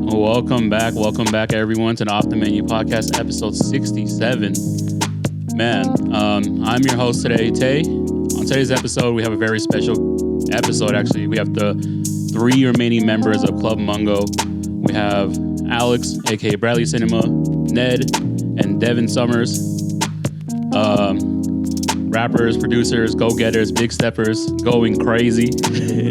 Welcome back, everyone, to the Off the Menu Podcast, episode 67. Man, I'm your host today, Tay. On today's episode, we have a very special episode, actually. We have the 3 remaining members of Club Mungo. We have Alex, aka Bradley Cinema, Ned, and Devin Summers. Rappers, producers, go-getters, big steppers, going crazy.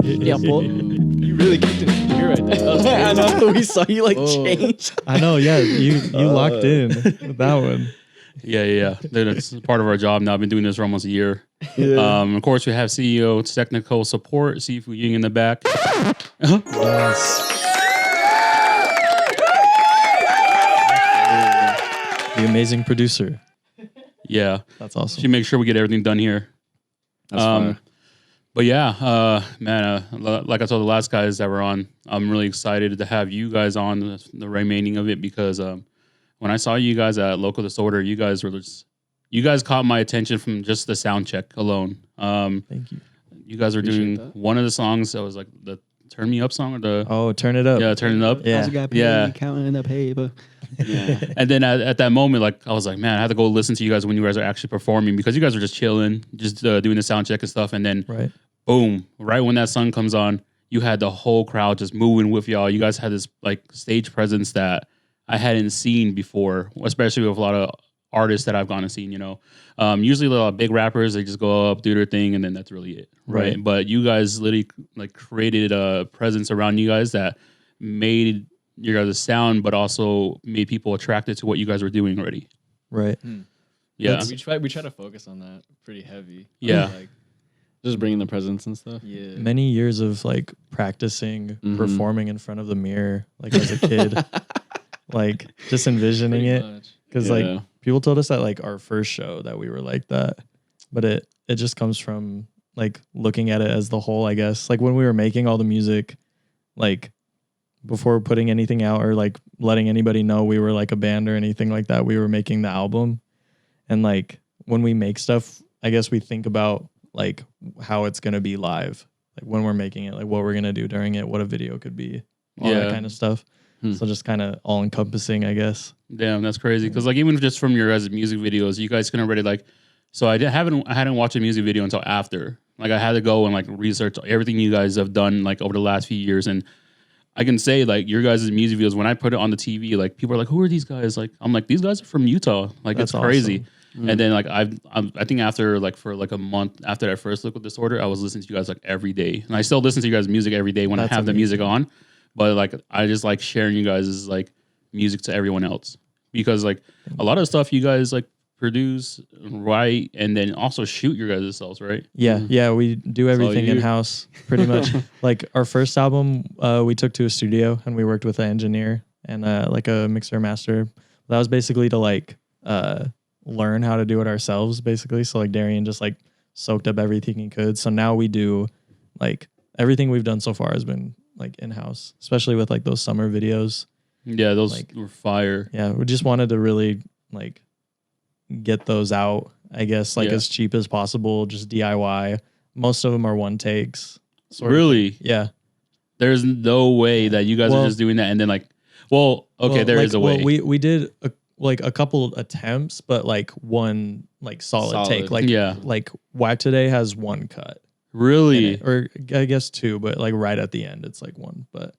Yeah, boy. You really kicked it in gear right there. I know. We saw you change. I know. Yeah, you locked in with that one. Yeah. It's part of our job now. I've been doing this for almost a year. Yeah. Of course, we have CEO Technical Support, Sifu Ying in the back. Yes. The amazing producer. Yeah. That's awesome. Should make sure we get everything done here. That's fine. But yeah, man, like I told the last guys that were on, I'm really excited to have you guys on the remaining of it because when I saw you guys at Local Disorder, you guys caught my attention from just the sound check alone. Thank you. You guys were doing one of the songs that was like the Turn Me Up song or the Turn It Up. Yeah, Turn It Up. Yeah. Counting the paper. Yeah. And then at that moment, like I was like, man, I had to go listen to you guys when you guys are actually performing because you guys are just chilling, just doing the sound check and stuff. And then boom, right when that song comes on, you had the whole crowd just moving with y'all. You guys had this like stage presence that I hadn't seen before, especially with a lot of artists that I've gone and seen, usually a lot of big rappers, they just go up, do their thing, and then that's really it. Right. But you guys literally like created a presence around you guys that made your guys' sound, but also made people attracted to what you guys were doing already. Right. Yeah. We try to focus on that pretty heavy. Yeah. Like just bringing the presence and stuff. Yeah. Many years of like practicing performing in front of the mirror, like as a kid, like just envisioning it. Because like people told us that like our first show that we were like that, but it just comes from like looking at it as the whole, I guess. Like when we were making all the music, like before putting anything out or like letting anybody know we were like a band or anything like that, we were making the album. And like when we make stuff, I guess we think about like how it's going to be live, like when we're making it, like what we're going to do during it, what a video could be, all that kind of stuff. So just kind of all encompassing, I guess. Damn, that's crazy. Because like even just from your guys' music videos, you guys can already like. So I hadn't watched a music video until after. Like I had to go and like research everything you guys have done like over the last few years, and I can say like your guys' music videos when I put it on the TV, like people are like, "Who are these guys?" Like I'm like, "These guys are from Utah." Like that's it's crazy. Awesome. And then like I think after like for like a month after that first Local Disorder, I was listening to you guys like every day, and I still listen to you guys' music every day when I have the music on. But like I just like sharing you guys' like music to everyone else because like a lot of stuff you guys like produce, write, and then also shoot your guys' selves, right? Yeah, we do everything in house pretty much. Like our first album, we took to a studio and we worked with an engineer and like a mixer master. That was basically to like learn how to do it ourselves, basically. So like Darian just like soaked up everything he could. So now we do like everything we've done so far has been like in-house, especially with like those summer videos. Yeah, those like, were fire. Yeah, we just wanted to really like get those out, I guess, like as cheap as possible, just DIY. Most of them are one takes. Really? Yeah. There's no way that you guys are just doing that and then like, there is a way. We did a couple attempts, but like one like solid take. Like like Whack Today has one cut. Really? Or I guess 2, but like right at the end it's like 1. But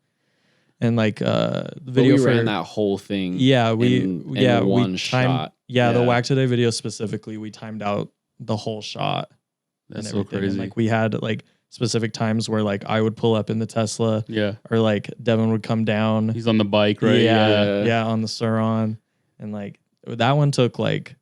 and like the video we ran that whole thing. Yeah, in one shot. Yeah, the Whack Today video specifically, we timed out the whole shot. That's so crazy. And like we had like specific times where like I would pull up in the Tesla. Yeah. Or like Devin would come down. He's on the bike, right? Yeah, on the Suron. And like that one took like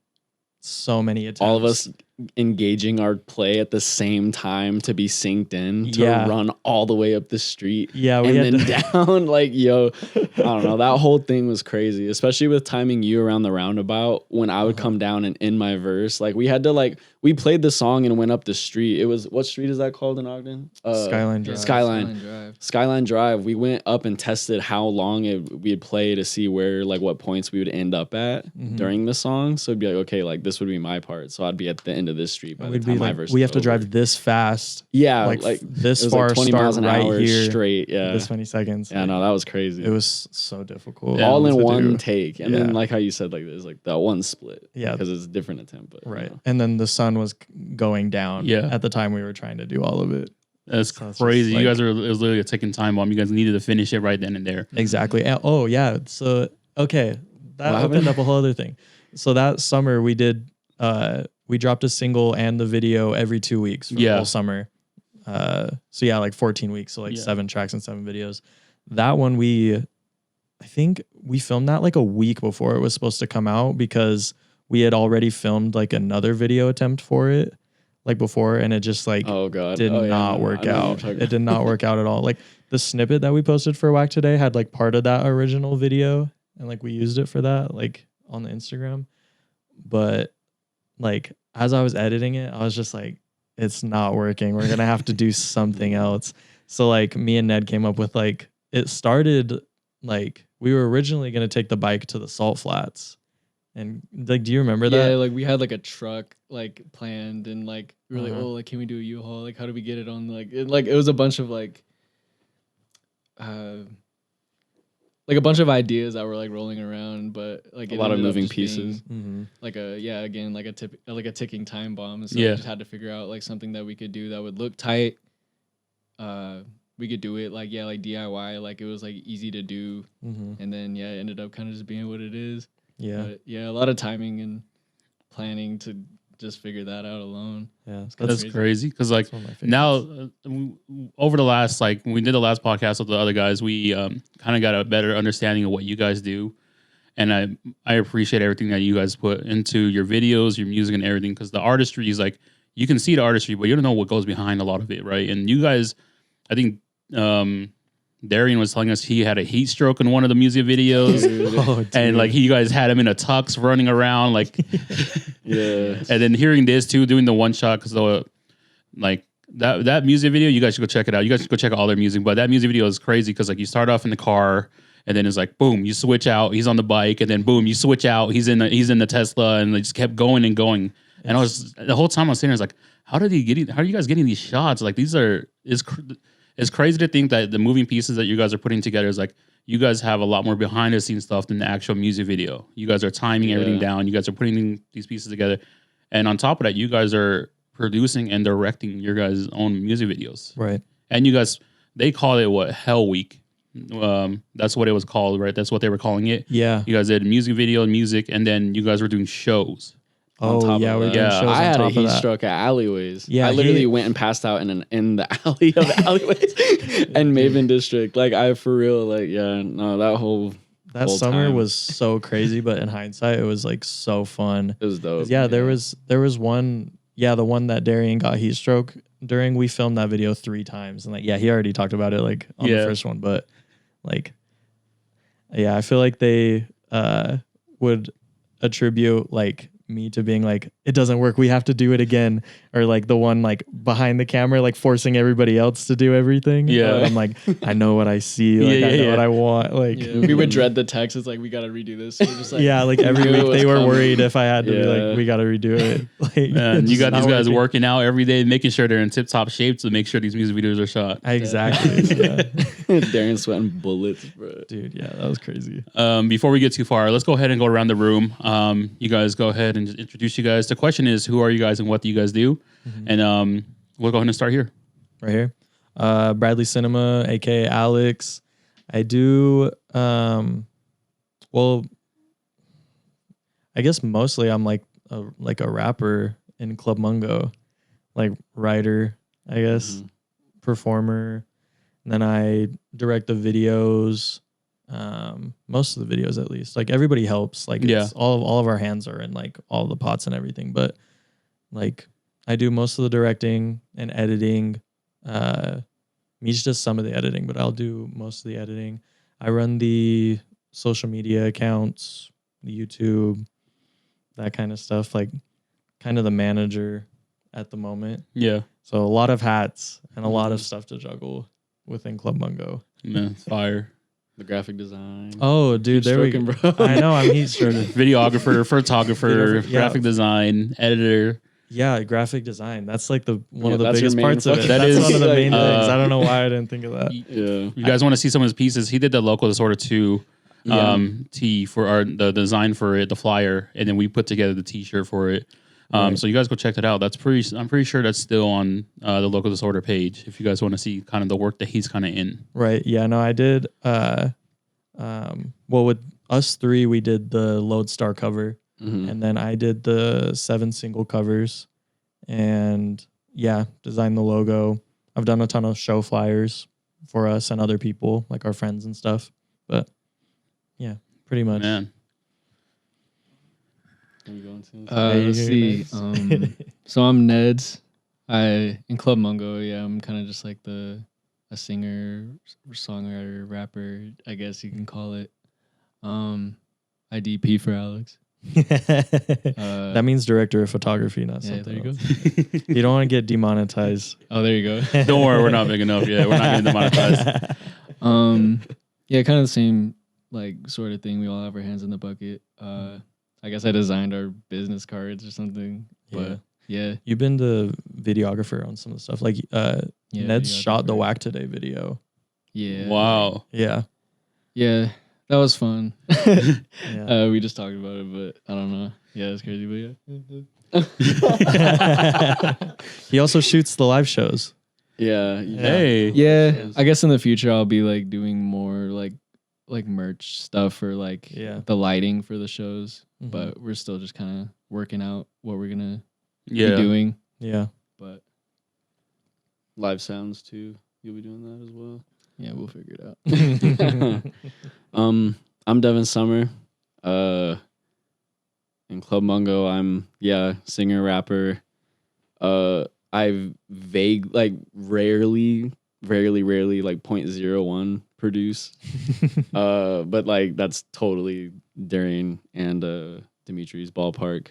so many attempts. All of us engaging our play at the same time to be synced in to run all the way up the street. Yeah, we and then down. Like, I don't know. That whole thing was crazy, especially with timing you around the roundabout when I would come down and in my verse. Like we had to like we played the song and went up the street. It was, what street is that called in Ogden? Skyline Drive. Skyline Drive. We went up and tested how long we'd play to see where, like, what points we would end up at during the song. So it'd be like, okay, like this would be my part. So I'd be at the end of this street by the time my verse. We have to drive this fast. Yeah, like this far, like 20 miles an hour here, straight. Yeah, this many seconds. Yeah, no, that was crazy. It was so difficult. All in one take, and then like how you said, like there's like that one split. Yeah, because it's a different attempt. But, right, and then the sun was going down. Yeah. At the time we were trying to do all of it. That's crazy. You guys it was literally a ticking time bomb. You guys needed to finish it right then and there. Exactly. Oh yeah. So okay, that opened up a whole other thing. So that summer we did. We dropped a single and the video every 2 weeks for the whole summer. So yeah, like 14 weeks. So like 7 tracks and 7 videos. That one I think we filmed that like a week before it was supposed to come out because we had already filmed like another video attempt for it like before, and it just like did not work out. It did not work out at all. Like the snippet that we posted for Whack Today had like part of that original video, and like we used it for that like on the Instagram. But like as I was editing it, I was just like, it's not working. We're gonna have to do something else. So like me and Ned came up with like, it started like we were originally gonna take the bike to the Salt Flats. And like, do you remember that? Yeah, like we had like a truck like planned, and like we were like, oh, like can we do a U-Haul? Like how do we get it on? Like it was a bunch of like a bunch of ideas that were like rolling around, but like a lot of moving pieces. Like a ticking time bomb. So we just had to figure out like something that we could do that would look tight. We could do it like DIY, like it was like easy to do, and then it ended up kind of just being what it is. Yeah. But a lot of timing and planning to just figure that out alone. Yeah. That's crazy. Because like now over the last, like when we did the last podcast with the other guys, we kind of got a better understanding of what you guys do. And I appreciate everything that you guys put into your videos, your music and everything. Because the artistry is like, you can see the artistry, but you don't know what goes behind a lot of it. Right. And you guys, I think, Darian was telling us he had a heat stroke in one of the music videos, and like you guys had him in a tux running around, like And then hearing this too, doing the one shot, because like that music video, you guys should go check it out. You guys should go check out all their music, but that music video is crazy because like you start off in the car, and then it's like boom, you switch out, he's on the bike, and then boom, you switch out, he's in the Tesla, and they just kept going and going. And I was the whole time I was sitting there, I was like, how are you guys getting these shots? Like it's crazy to think that the moving pieces that you guys are putting together is like, you guys have a lot more behind the scenes stuff than the actual music video. You guys are timing everything down. You guys are putting these pieces together. And on top of that, you guys are producing and directing your guys' own music videos. Right. And you guys, they call it Hell Week. That's what it was called, right? That's what they were calling it. Yeah. You guys did music video and music, and then you guys were doing shows. Oh yeah, we're doing shows. I had a heat stroke at alleyways. Yeah, I literally went and passed out in the alley of alleyways and Maven District. Like for real, like that summer was so crazy, but in hindsight, it was like so fun. It was dope. Yeah, there was one. Yeah, the one that Darian got heat stroke during. We filmed that video 3 times, and like he already talked about it like on the first one, but like I feel like they would attribute like me to being like, it doesn't work, we have to do it again, or like the one like behind the camera like forcing everybody else to do everything. I'm like, I know what I see, like I know what I want. Like we would dread the text. It's like, we gotta redo this. So just like, like every week they were worried if I had to be like, we gotta redo it. Like you got these guys working out every day, making sure they're in tip top shape to make sure these music videos are shot. Exactly. Darian sweating bullets, bro. Dude, that was crazy. Before we get too far, let's go ahead and go around the room. You guys go ahead and just introduce you guys. The question is, who are you guys and what do you guys do? And we'll go ahead and start here. Right here. Bradley Cinema, aka Alex. I do well, I guess mostly I'm like a rapper in Club Mungo, like writer, I guess, performer. And then I direct the videos. Most of the videos, at least, like everybody helps, like it's all of our hands are in like all the pots and everything, but like I do most of the directing and editing. Meech does some of the editing, but I'll do most of the editing. I run the social media accounts, the YouTube, that kind of stuff, like kind of the manager at the moment. Yeah. So a lot of hats and a lot of stuff to juggle within Club Mungo. Man, fire. The graphic design. Oh, dude, there we go. Bro. I know, I'm heat stroking. Videographer, photographer, Yeah. graphic design, editor. Yeah, graphic design. That's like one of the that's your biggest main parts of it. fucking- That That's is, one of the main like, things. I don't know why I didn't think of that. Yeah. You guys want to see some of his pieces? He did the local disorder 2 Yeah. tee for the design for it, the flyer, and then we put together the t-shirt for it. Right. So you guys go check that out. I'm pretty sure that's still on the local disorder page if you guys want to see kind of the work that he's kind of in. Right. Yeah, no, I did well with us three we did the Lodestar cover and then I did the 7 single covers and designed the logo. I've done a ton of show flyers for us and other people, like our friends and stuff. But yeah, pretty much. Man. Let's see. So I'm NEDS. In Club Mungo, I'm kind of just like a singer, songwriter, rapper, I guess you can call it. I DP for Alex. That means director of photography, not Yeah, something there you else. go. You don't want to get demonetized. Oh, there you go. Don't worry, we're not big enough yet. We're not getting demonetized. Yeah, kind of the same like sort of thing. We all have our hands in the bucket. I guess I designed our business cards or something. But yeah. You've been the videographer on some of the stuff. Like Ned's shot the Whack Today video. Yeah. Wow. Yeah. Yeah. That was fun. Yeah. We just talked about it, but I don't know. Yeah, it's crazy, but yeah. He also shoots the live shows. Yeah. Hey. Yeah, I guess in the future I'll be like doing more like merch stuff or like the lighting for the shows. Mhm. But we're still just kind of working out what we're gonna be Yeah. doing. Yeah. But Live sounds too. You'll be doing that as well. yeah, we'll figure it out. I'm Devin Summer. In Club Mungo, I'm singer, rapper. I rarely like 0.01 produce. But like that's totally Darian and Dimitri's ballpark.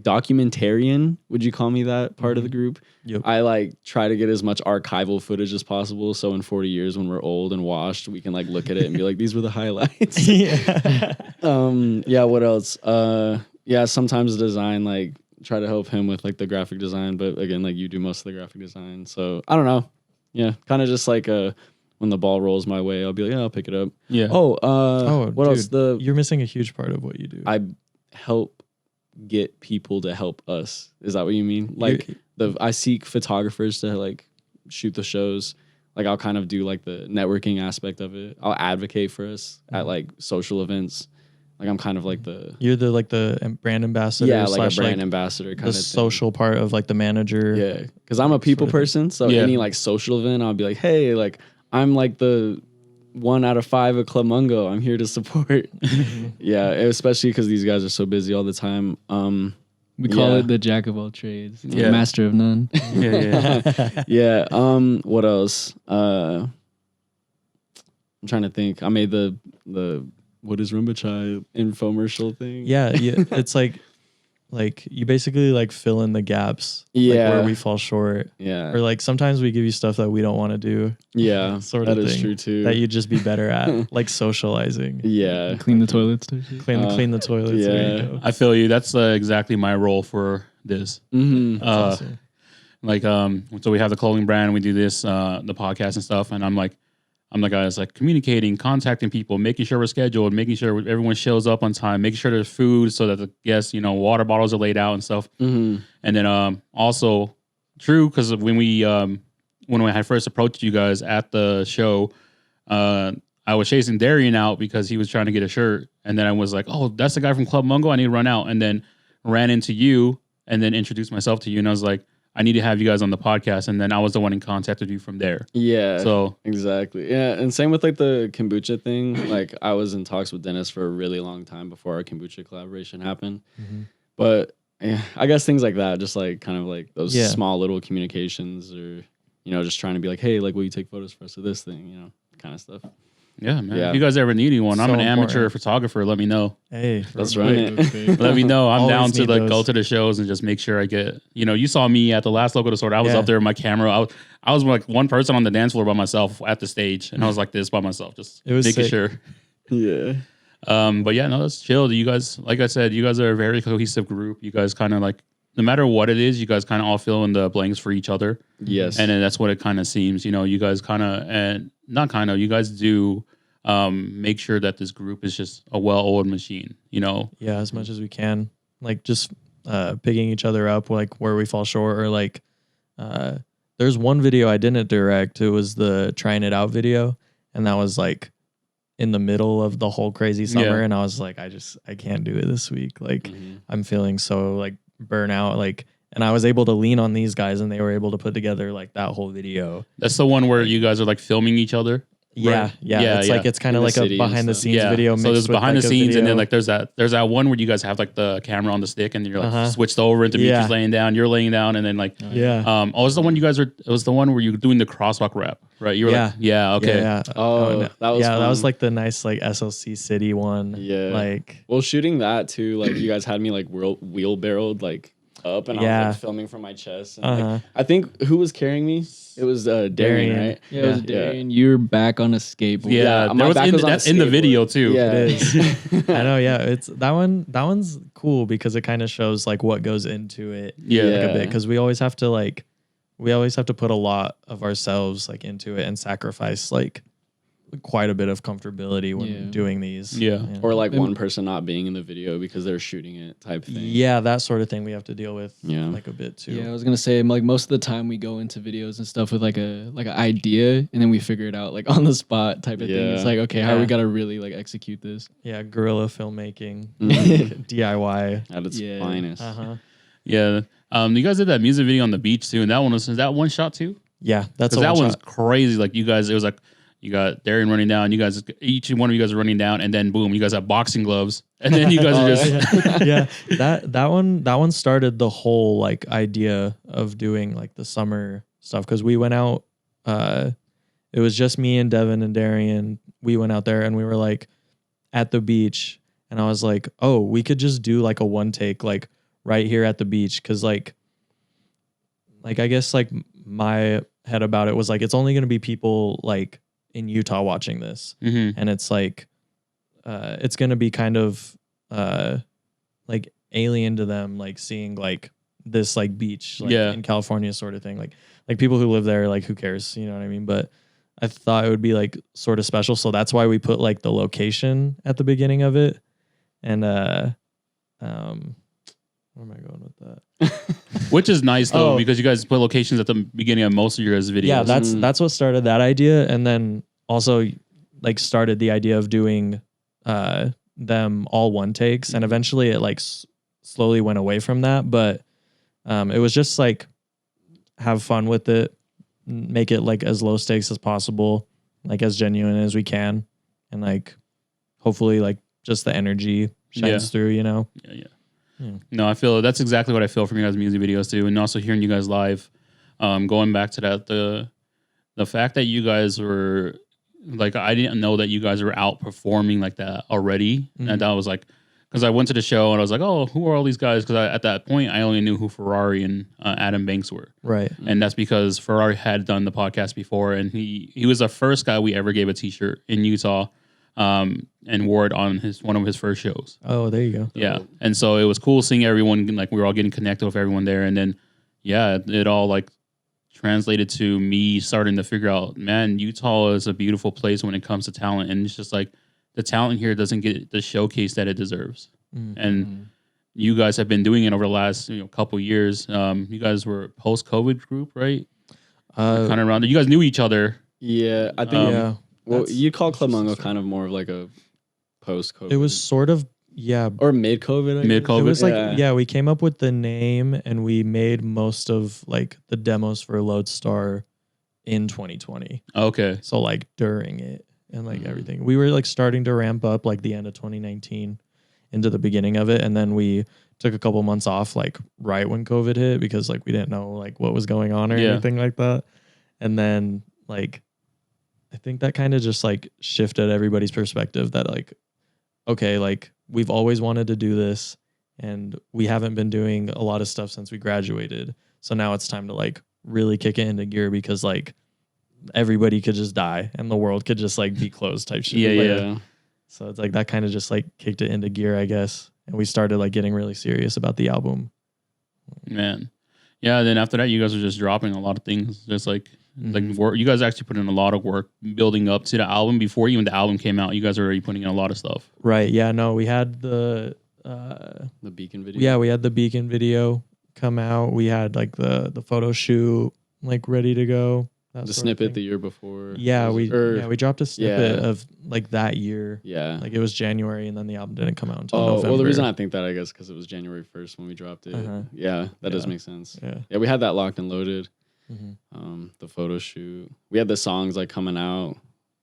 Documentarian, would you call me that part of the group? Yep. I like try to get as much archival footage as possible, so in 40 years when we're old and washed, we can like look at it and be like, these were the highlights. What else? Sometimes design, like try to help him with like the graphic design, but again, like you do most of the graphic design, so I don't know. Yeah, kind of just like when the ball rolls my way, I'll be like, I'll pick it up. Yeah. What else? You're missing a huge part of what you do. I help get people to help us. Is that what you mean? Like I seek photographers to like shoot the shows. Like I'll kind of do like the networking aspect of it. I'll advocate for us at like social events. Like I'm kind of like you're the brand ambassador. Yeah, like slash, a brand ambassador kind the of social part of like the manager. Yeah, because I'm a people sort of person. So Yeah. any like social event, I'll be like, hey, like I'm like the 1 out of 5 at Club Mungo. I'm here to support. Yeah, especially because these guys are so busy all the time. We call it the jack of all trades, the Yeah. master of none. Yeah. What else? I'm trying to think. I made the what is Rumba Chai infomercial thing. Yeah. It's like you basically like fill in the gaps. Like, Yeah. where we fall short. Yeah. Or like sometimes we give you stuff that we don't want to do. Yeah. Sort That of is thing true too. that you'd just be better at, like socializing. Yeah. Clean the toilets. Clean the toilets. There you yeah. go. I feel you. That's exactly my role for this. Mm-hmm. That's awesome. Like, so we have the clothing brand, we do this, the podcast and stuff, and I'm the guy that's like communicating, contacting people, making sure we're scheduled, making sure everyone shows up on time, making sure there's food so that the guests, water bottles are laid out and stuff. Mm-hmm. And then also true, because when I first approached you guys at the show, I was chasing Darian out because he was trying to get a shirt, and then I was like, oh, that's the guy from Club Mungo, I need to run out, and then ran into you and then introduced myself to you, and I was like, I need to have you guys on the podcast, and then I was the one in contact with you from there. Yeah. So exactly. Yeah. And same with like the kombucha thing. Like I was in talks with Dennis for a really long time before our kombucha collaboration happened. Mhm. But yeah, I guess things like that, just like kind of like those Yeah. small little communications or, just trying to be like, hey, like, will you take photos for us of this thing, kind of stuff. Yeah, man. Yeah. If you guys ever need anyone, I'm So an amateur important. photographer. Let me know. Hey, Let's real run quick. it. Let me know. I'm Always down to need like those. go to the shows and just make sure I get. You saw me at the last local store. I was Yeah. up there with my camera. I was like one person on the dance floor by myself at the stage, and I was like this by myself, just It was making sick. sure. Yeah. But yeah, no, that's chill. You guys, like I said, you guys are a very cohesive group. You guys kind of like, no matter what it is, you guys kind of all fill in the blanks for each other. Yes. And then that's what it kind of seems. You guys kind of, and not kind of, you guys do make sure that this group is just a well-oiled machine. Yeah, as much as we can. Like just picking each other up, like where we fall short, or like there's one video I didn't direct. It was the trying it out video, and that was like in the middle of the whole crazy summer, Yeah. and I was like, I can't do it this week. Like Mhm. I'm feeling so like burnout, like, and I was able to lean on these guys, and they were able to put together like that whole video. That's the one where you guys are like filming each other. Yeah, Right. yeah. Yeah, It's yeah. like it's kind In of the like a city and behind the stuff. scenes video. So mixed there's with, behind like, the a scenes, and then video. like there's that one where you guys have like the camera on the stick, and you're like Uh-huh. switched over, and Demetrius Yeah. laying down, you're laying down, and then like yeah. it was the one it was the one where you were doing the crosswalk rap, right? You were like, yeah, okay. Yeah. Oh, no. that was yeah, that was fun. like the nice like SLC City one. Yeah. Like Well, shooting that too, like you guys had me like wheelbarrowed like up, and I was Yeah. like filming from my chest. And Uh-huh. like, I think who was carrying me? It was Darian, Darian. right? Yeah, it was Yeah. Darian. You're back on a skateboard. Yeah, my there was back was on that's a in the skateboard. video too. Yeah, It is. I know, yeah. It's that one's cool because it kind of shows like what goes into it Yeah. like a Yeah. bit, because we always have to put a lot of ourselves like into it and sacrifice like quite a bit of comfortability when Yeah. doing these. Yeah. Or like And- one person not being in the video because they're shooting it type thing. Yeah, that sort of thing we have to deal with Yeah. like a bit too. Yeah, I was gonna say like most of the time we go into videos and stuff with like an idea, and then we figure it out like on the spot type of thing. It's Yeah. like, okay, how Yeah. we gotta really like execute this? Yeah, guerrilla filmmaking, Mhm. DIY. At its Yeah. finest. Uh-huh. Yeah. You guys did that music video on the beach too, and is that one shot too? Yeah, that's Because a that one one's shot. crazy. Like you guys, it was like you got Darian running down. You guys, each one of you guys are running down, and then boom, you guys have boxing gloves, and then you guys are just yeah, that one started the whole like idea of doing like the summer stuff, because we went out. It was just me and Devin and Darian. We went out there and we were like at the beach, and I was like, oh, we could just do like a one take like right here at the beach, because like I guess like my head about it was like it's only gonna be people like in Utah watching this. Mhm. And it's like it's gonna be kind of like alien to them, like seeing like this like beach like Yeah. in California sort of thing. Like people who live there, like who cares, you know what I mean? But I thought it would be like sort of special, so that's why we put like the location at the beginning of it. And where am I going with that? Which is nice though, Oh. because you guys put locations at the beginning of most of your guys' videos. Yeah, that's what started that idea, and then also like started the idea of doing them all one takes, and eventually it like slowly went away from that, but it was just like have fun with it, make it like as low stakes as possible, like as genuine as we can, and like hopefully like just the energy shines Yeah. through, you know. Yeah. Yeah. No, I feel that's exactly what I feel from you guys' music videos too, and also hearing you guys live. Going back to that, the fact that you guys were like, I didn't know that you guys were out performing like that already, and that was like, because I went to the show and I was like, oh, who are all these guys? Because at that point I only knew who Ferrari and Adam Banks were, Right. and that's because Ferrari had done the podcast before, and he was the first guy we ever gave a T-shirt in Utah. And wore it on one of his first shows. Oh, there you go. Yeah. And so it was cool seeing everyone, like we were all getting connected with everyone there. And then, yeah, it all like translated to me starting to figure out, man, Utah is a beautiful place when it comes to talent. And it's just like the talent here doesn't get the showcase that it deserves. Mm. And you guys have been doing it over the last couple years. You guys were post-COVID group, right? Kind of around. You guys knew each other. Yeah, I think. Yeah. Well, That's- you call Club Mungo kind of more of like a post-COVID. It was sort of, yeah. or mid-COVID. I guess. Mid-COVID. It was like, Yeah. yeah, we came up with the name and we made most of like the demos for Lodestar in 2020. Okay. So like during it and like everything, we were like starting to ramp up like the end of 2019 into the beginning of it. And then we took a couple months off like right when COVID hit, because like we didn't know like what was going on or Yeah. anything like that. And then like I think that kind of just like shifted everybody's perspective that like, okay, like we've always wanted to do this and we haven't been doing a lot of stuff since we graduated. So now it's time to like really kick it into gear because like everybody could just die and the world could just like be closed type shit. Yeah. So it's like that kind of just like kicked it into gear, I guess. And we started like getting really serious about the album. Man. Yeah, then after that, you guys were just dropping a lot of things. Just like work. You guys actually put in a lot of work building up to the album. Before even the album came out, you guys were already putting in a lot of stuff. Right. Yeah, no, we had the Beacon video. Yeah, we had the Beacon video come out. We had like the photo shoot like ready to go. The snippet the year before. Yeah, we dropped a snippet of like that year. Yeah. Like it was January and then the album didn't come out until November. Well, the reason November. I think that, I guess, because it was January 1st when we dropped it. Uh-huh. Yeah, that does make sense. Yeah. Yeah, we had that locked and loaded. Mm-hmm. The photo shoot. We had the songs like coming out.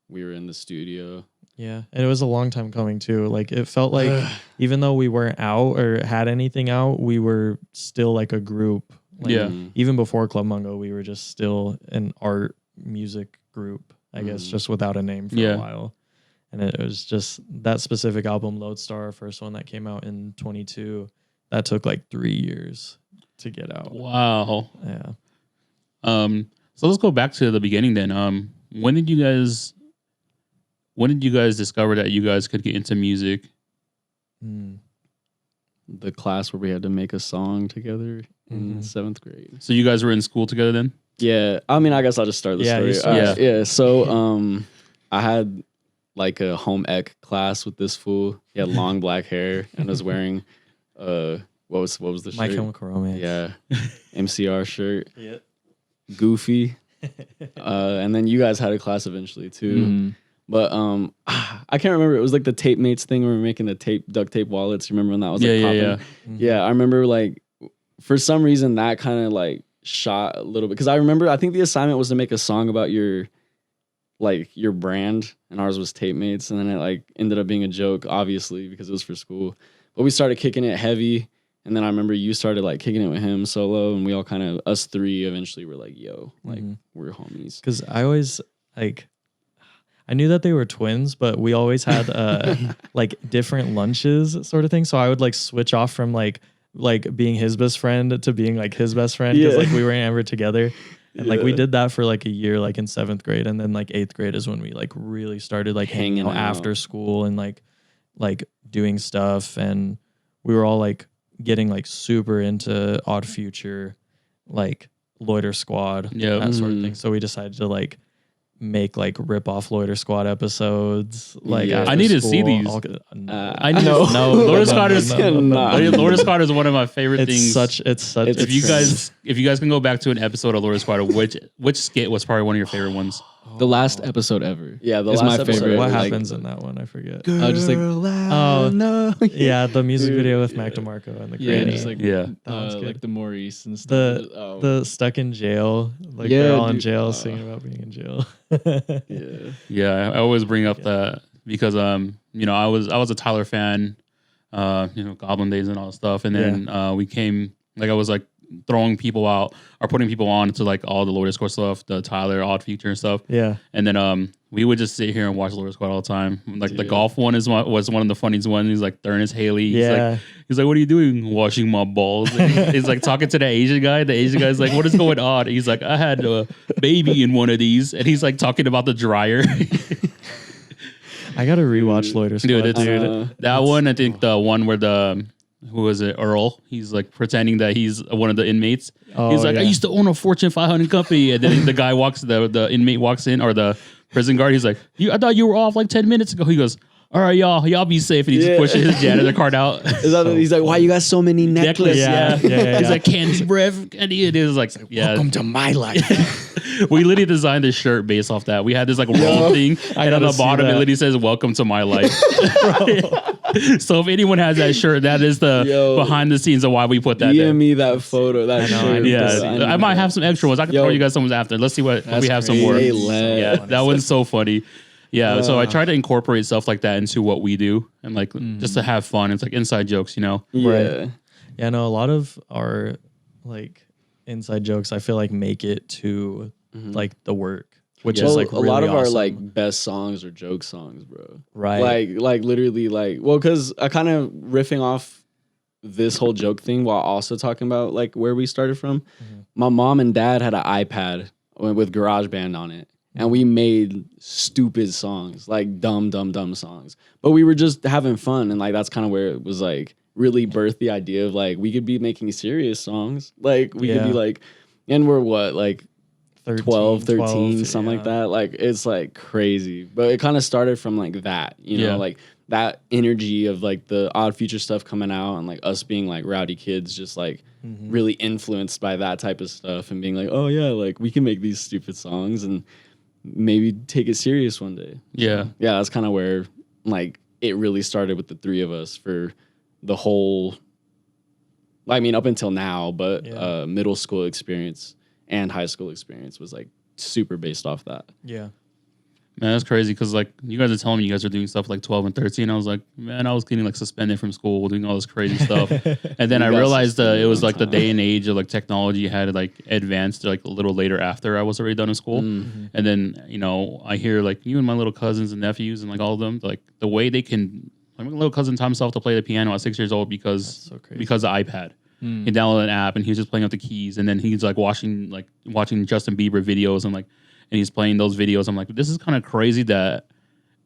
We were in the studio. Yeah, and it was a long time coming too. Like it felt like even though we weren't out or had anything out, we were still like a group. Like, Yeah. Even before Club Mungo, we were just still an art music group, I guess, just without a name for a while. And it was just that specific album, Lodestar, our first one that came out in 22. That took like 3 years to get out. Wow. Yeah. So let's go back to the beginning then. When did you guys discover that you guys could get into music? The class where we had to make a song together in 7th grade. So you guys were in school together then? Yeah. I mean, I guess I'll just start the story. Yeah. So I had like a home ec class with this fool. He had long black hair and was wearing what was the shirt? My Chemical Romance. Yeah. MCR shirt. Yeah. Goofy. And then you guys had a class eventually too. But I can't remember. It was like the tape mates thing where we were making the duct tape wallets. You remember when that was like popping? Yeah, I remember like for some reason that kind of like shot a little bit. Because I think the assignment was to make a song about your brand, and ours was tape mates. And then it like ended up being a joke, obviously, because it was for school. But we started kicking it heavy. And then I remember you started like kicking it with him solo, and we all kind of, us three eventually were like, yo, like we're homies. Because I always like, I knew that they were twins, but we always had like different lunches sort of thing. So I would like switch off from like being his best friend to being like his best friend because like we were ever together. And like we did that for like a year, like in 7th grade, and then like 8th grade is when we like really started like hanging out after school and like doing stuff. And we were all like getting like super into Odd Future, like Loiter Squad, that sort of thing. So we decided to like make like rip off Loiter Squad episodes. Like I need to see these. I need to know. Loiter Squad is Loiter Squad is one of my favorite things. It's such. If you guys can go back to an episode of Loiter Squad, which skit was probably one of your favorite ones? The last episode ever. Yeah, the is last my episode. favorite. What like, happens in that one? I forget. Just like no. Yeah, the music video with Mac DeMarco and the granny. just like that one's good. like the Maurice and stuff. The stuck in jail, like they're all in jail, singing about being in jail. I always bring up that because I was a Tyler fan, Goblin Days and all that stuff, and then we came like I was like throwing people out or putting people on to like all the Loiter Squad stuff, the Tyler Odd Future and stuff. Yeah, and then we would just sit here and watch Loiter Squad all the time. Like the golf one was one of the funniest ones. He's like Thurnis Haley. He's like, what are you doing? Washing my balls. And he's like talking to the Asian guy. The Asian guy's like, what is going on? He's like, I had a baby in one of these, and he's like talking about the dryer. I gotta rewatch Loiter Squad, dude. That one, I think the one where who was it? Earl. He's like pretending that he's one of the inmates. He's like, I used to own a Fortune 500 company. And then the guy the inmate walks in, or the prison guard. He's like, I thought you were off like 10 minutes ago. He goes, all right, y'all be safe. And he just pushes his janitor card out. He's like, why you got so many necklaces? He's like, Ken's breath. And he is like, welcome to my life. We literally designed this shirt based off that. We had this like roll thing, and on the bottom it literally says "Welcome to my life." So if anyone has that shirt, that is the behind the scenes of why we put that. DM me that photo. That shirt. I might have some extra ones. I can throw you guys some ones after. Let's see what we have some more. Yeah, that one's so funny. Yeah, so I try to incorporate stuff like that into what we do, and like just to have fun. It's like inside jokes, Yeah. Right. Yeah, no, a lot of our like inside jokes I feel like make it to like the work. which is like a lot really of our awesome. like best songs are joke songs, bro. Right. Like literally because I kind of riffing off this whole joke thing while also talking about like where we started from. My mom and dad had an iPad with GarageBand on it. And we made stupid songs, like dumb songs. But we were just having fun. And like, that's kind of where it was like really birthed the idea of like, we could be making serious songs. Like we could be like, and we're what, like 13, something like that. Like, it's like crazy. But it kind of started from like that, you know, like that energy of like the Odd Future stuff coming out and like us being like rowdy kids, just like really influenced by that type of stuff and being like, oh yeah, like we can make these stupid songs and maybe take it serious one day. Yeah. So, yeah, that's kind of where like it really started with the three of us for the whole, I mean, up until now, but middle school experience and high school experience was like super based off that. Yeah. Man, that's crazy because like you guys are telling me you guys are doing stuff like 12 and 13. I was like, man, I was getting like suspended from school doing all this crazy stuff. And then I realized it was like the day and age of like technology had like advanced like a little later after I was already done in school. And then, you know, I hear like you and my little cousins and nephews and like all of them, like the way they can, like my little cousin taught himself to play the piano at 6 years old because of iPad. He downloaded an app and he was just playing with the keys. And then he's like watching Justin Bieber videos and he's playing those videos. I'm like, this is kind of crazy that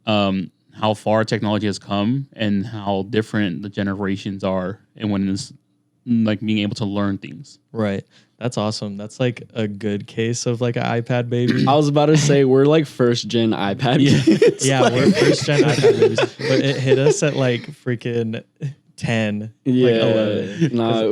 how far technology has come and how different the generations are, and when it's like being able to learn things. Right. That's awesome. That's like a good case of like an iPad baby. I was about to say we're like first gen iPad kids. Yeah, we're first gen iPad babies. But it hit us at like freaking 10, yeah, like 11. No, it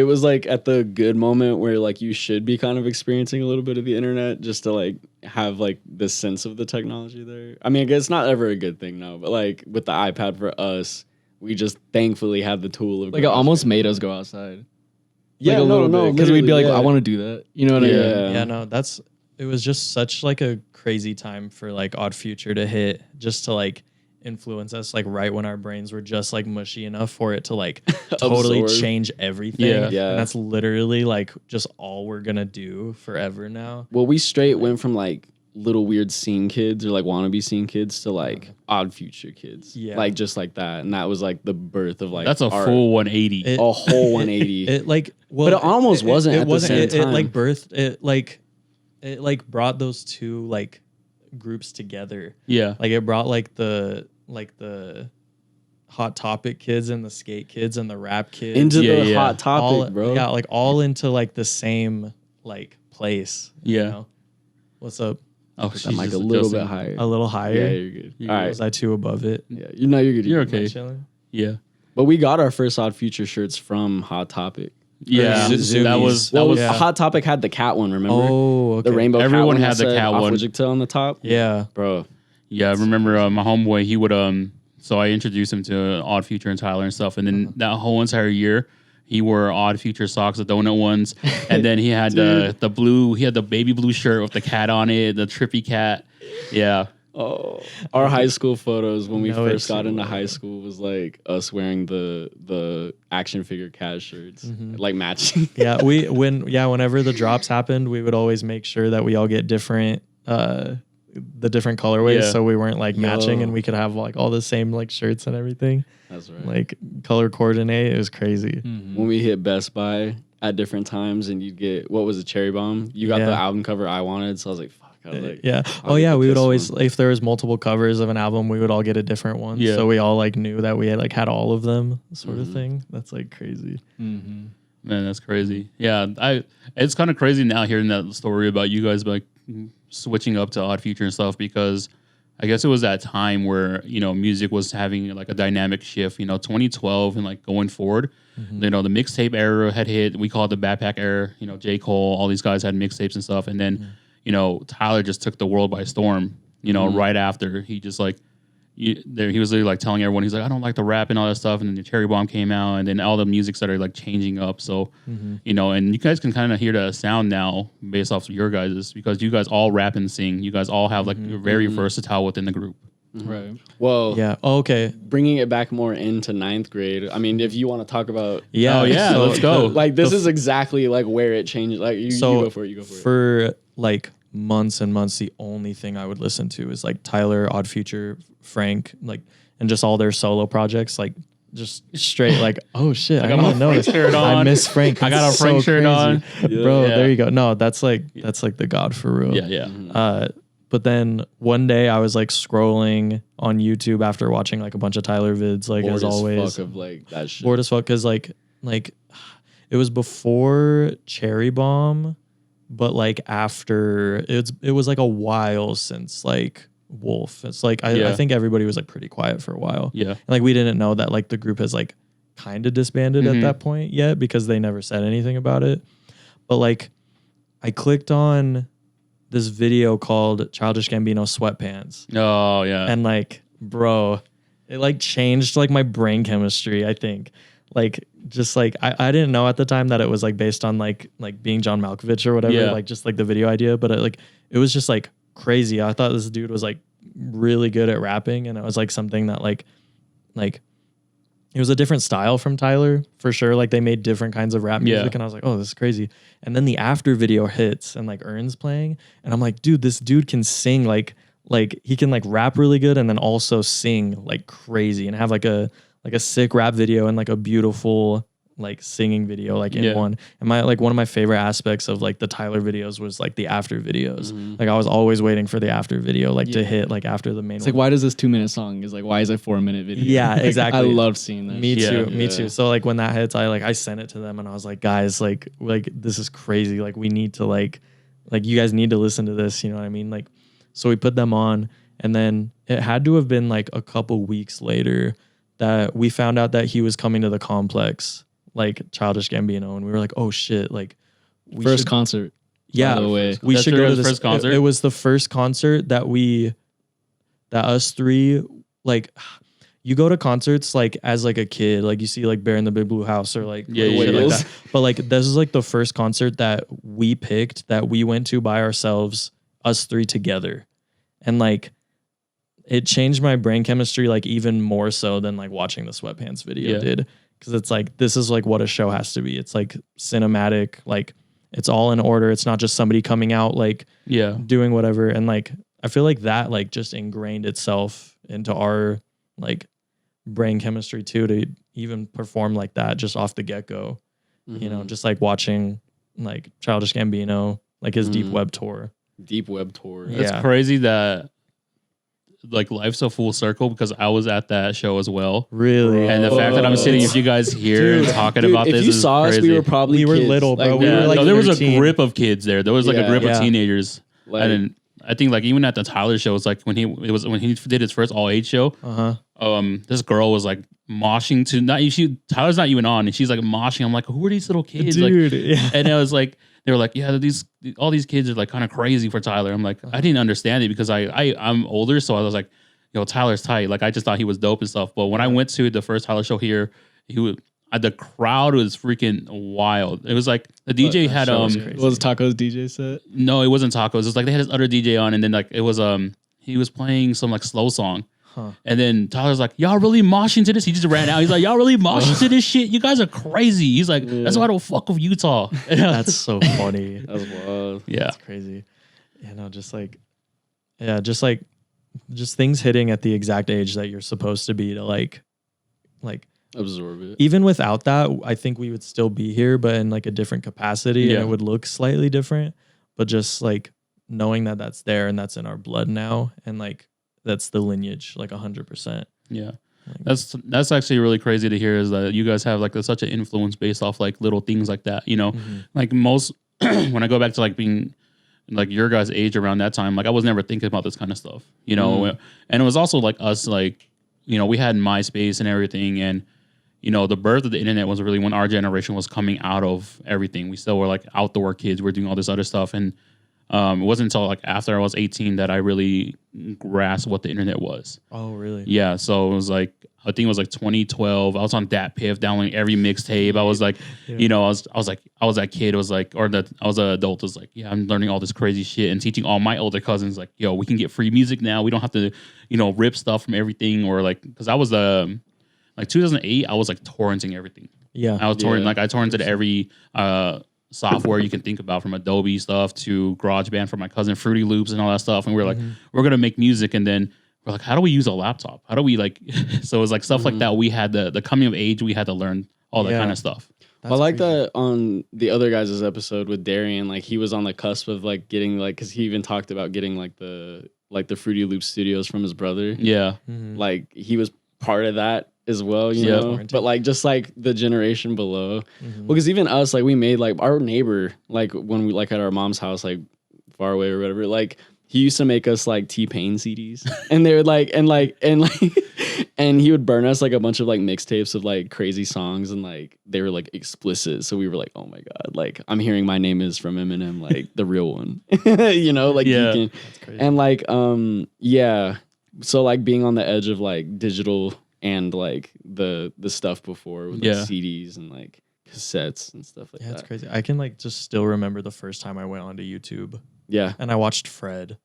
was like at the good moment where like you should be kind of experiencing a little bit of the internet just to like have like this sense of the technology there. I mean, I guess it's not ever a good thing, no, but like with the iPad for us, we just thankfully had the tool of like it almost made us go outside. Yeah, like a little bit because we'd be like, I want to do that. You know what I mean? Yeah, no, it was just such like a crazy time for like Odd Future to hit, just to like influence us like right when our brains were just like mushy enough for it to like totally change everything. Yeah. And that's literally like just all we're gonna do forever now. Well, we straight went from like little weird scene kids or like wannabe scene kids to like Odd Future kids. Yeah. Like just like that. And that was like the birth of like that's a full 180. A whole 180. It like but it almost wasn't at the same time. It like birthed it like brought those two like groups together. Yeah. Like it brought like the Hot Topic kids and the skate kids and the rap kids into the Hot Topic, bro. Yeah, like all into like the same like place. Yeah. You know? What's up? Oh, that mic a little bit higher. A little higher. Yeah, you're good. All right. Was I too above it? Yeah, you know you're good. You're okay. Yeah. But we got our first Odd Future shirts from Hot Topic. Yeah, that was Hot Topic had the cat one. Remember? Oh, okay. The rainbow. Everyone cat had the cat one. Tail on the top. Yeah, bro. Yeah, I remember my homeboy. He would So I introduced him to Odd Future and Tyler and stuff, and then that whole entire year, he wore Odd Future socks, the donut ones, and then he had the blue. He had the baby blue shirt with the cat on it, the trippy cat. Yeah. Oh, our high school photos when we first got into high school was like us wearing the action figure cat shirts, like matching. Yeah, whenever the drops happened, we would always make sure that we all get different, the different colorways, so we weren't like matching, and we could have like all the same like shirts and everything. That's right. Like color coordinate, it was crazy. When we hit Best Buy at different times, and you'd get what was a Cherry Bomb. You got the album cover I wanted, so I was like, fuck. We would always, if there was multiple covers of an album, we would all get a different one. Yeah. So we all like knew that we had all of them, sort of thing. That's like crazy. Man, that's crazy. Yeah, it's kind of crazy now hearing that story about you guys like switching up to Odd Future and stuff, because I guess it was that time where, you know, music was having like a dynamic shift, you know, 2012 and like going forward. You know, the mixtape era had hit. We call it the backpack era. You know, J. Cole, all these guys had mixtapes and stuff. And then, you know, Tyler just took the world by storm, you know, right after. He just like, he was literally like telling everyone, he's like, I don't like the rap and all that stuff. And then the Cherry Bomb came out, and then all the music started like changing up. So, you know, and you guys can kind of hear the sound now based off of your guys', because you guys all rap and sing. You guys all have like very versatile within the group. Right. Well, yeah. Oh, okay. Bringing it back more into 9th grade. I mean, if you want to talk about, let's go. Like this is exactly like where it changed. Like you go for it. You go for it. For like months and months, the only thing I would listen to is like Tyler, Odd Future, Frank, like, and just all their solo projects, like just straight like, oh shit, I didn't know this. I miss Frank. I got a Frank shirt on. Bro, there you go. No, that's like the God for real. Yeah. But then one day I was like scrolling on YouTube after watching like a bunch of Tyler vids, like as always. Fuck of like that shit. Bored as fuck, because like it was before Cherry Bomb, but like after it was like a while since like Wolf. It's like I think everybody was like pretty quiet for a while. Yeah. And like we didn't know that like the group has like kind of disbanded at that point yet, because they never said anything about it. But like I clicked on this video called Childish Gambino Sweatpants. Oh yeah. And like, bro, it like changed like my brain chemistry, I think. Like just like I didn't know at the time that it was like based on like being John Malkovich or whatever, like just like the video idea, but it was just like crazy. I thought this dude was like really good at rapping, and it was like something that like it was a different style from Tyler for sure. Like they made different kinds of rap music, and I was like, oh, this is crazy. And then the after video hits and like Earn's playing, and I'm like, dude, this dude can sing like he can like rap really good and then also sing like crazy and have like a sick rap video and like a beautiful like singing video like in one. And my like one of my favorite aspects of like the Tyler videos was like the after videos. Like I was always waiting for the after video like to hit like after the main It's one. like, why does this 2-minute song is like, why is it 4-minute video? Yeah, Like, exactly. I love seeing that. Me shit. too. Me too. So like when that hits, I sent it to them and I was like, guys, like this is crazy. Like we need to like you guys need to listen to this. You know what I mean? Like, so we put them on, and then it had to have been like a couple weeks later that we found out that he was coming to the complex, like Childish Gambino, and we were like, oh shit, like first concert. Yeah, by the way. we should go to this first concert. It was the first concert that us three, like, you go to concerts like as like a kid, like you see like Bear in the Big Blue House or like shit like that. But like this is like the first concert that we picked that we went to by ourselves, us three together, and like it changed my brain chemistry like even more so than like watching the Sweatpants video did. Because it's like, this is like what a show has to be. It's like cinematic, like it's all in order. It's not just somebody coming out like doing whatever. And like I feel like that like just ingrained itself into our like brain chemistry too, to even perform like that just off the get-go. You know, just like watching like Childish Gambino, like his Deep Web tour. Deep Web tour. It's crazy that like life's a full circle, because I was at that show as well. Really? And the fact that I'm sitting with you guys here and talking about this if you is saw crazy. us, we were probably We were kids. little, bro. Like, We were like no, there was 13. a grip of kids there. There was like a grip of Yeah. teenagers. like, And then I think like even at the Tyler show, it's like when he did his first all age show, this girl was like moshing to Tyler's not even on, and she's like moshing. I'm like, who are these little kids? Dude, like, and it was like they were like, yeah, all these kids are like kind of crazy for Tyler. I'm like, I didn't understand it because I'm older, so I was like, yo, Tyler's tight. Like I just thought he was dope and stuff. But when I went to the first Tyler show here, the crowd was freaking wild. It was like the DJ had was Taco's DJ set? no, it wasn't tacos. It was like they had this other DJ on, and then like it was he was playing some like slow song. And then Tyler's like, y'all really moshing to this? He just ran out. He's like, y'all really moshing to this shit? You guys are crazy. He's like, that's why I don't fuck with Utah. That's so funny. That's wild. Yeah. That's crazy. You know, just things hitting at the exact age that you're supposed to be to like Absorb it. even without that, I think we would still be here, but in like a different capacity, and it would look slightly different. But just like knowing that that's there and that's in our blood now, and like that's the lineage, like 100%. Yeah. That's actually really crazy to hear, is that you guys have like such an influence based off like little things like that, you know. Like most when I go back to like being like your guys' age around that time, like I was never thinking about this kind of stuff, you know. And it was also like us, like, you know, we had MySpace and everything, and you know, the birth of the internet was really when our generation was coming out of everything. We still were like outdoor kids. We're doing all this other stuff, and it wasn't until like after I was 18 that I really grasped what the internet was. Oh, really? Yeah. So it was like, I think it was like 2012. I was on DatPiff downloading every mixtape. I was like, you know, I was that kid. I was like, I was an adult. I was like, yeah, I'm learning all this crazy shit and teaching all my older cousins like, yo, we can get free music now. We don't have to, you know, rip stuff from everything, or like, because I was like 2008, I was like torrenting everything. Yeah. I was torrenting, like I torrented every software you can think about, from Adobe stuff to GarageBand for my cousin, Fruity Loops and all that stuff. And we're like, we're gonna make music, and then we're like, how do we use a laptop? How do we like? So it's like stuff like that. We had the coming of age. We had to learn all that kind of stuff. I like that on the other guys' episode with Darian. Like he was on the cusp of like getting like, because he even talked about getting like the Fruity Loop Studios from his brother. Yeah, like he was part of that as well, you know. But like just like the generation below, because even us, like we made like our neighbor, like when we like at our mom's house, like far away or whatever, like he used to make us like T-Pain CDs, and they would like and he would burn us like a bunch of like mixtapes of like crazy songs, and like they were like explicit, so we were like, oh my god, like I'm hearing My Name Is from Eminem, like the real one, you know, like that's crazy. And like so like being on the edge of like digital and like the stuff before with like CDs and like cassettes and stuff like that. That's crazy. I can like just still remember the first time I went onto YouTube. Yeah. And I watched Fred.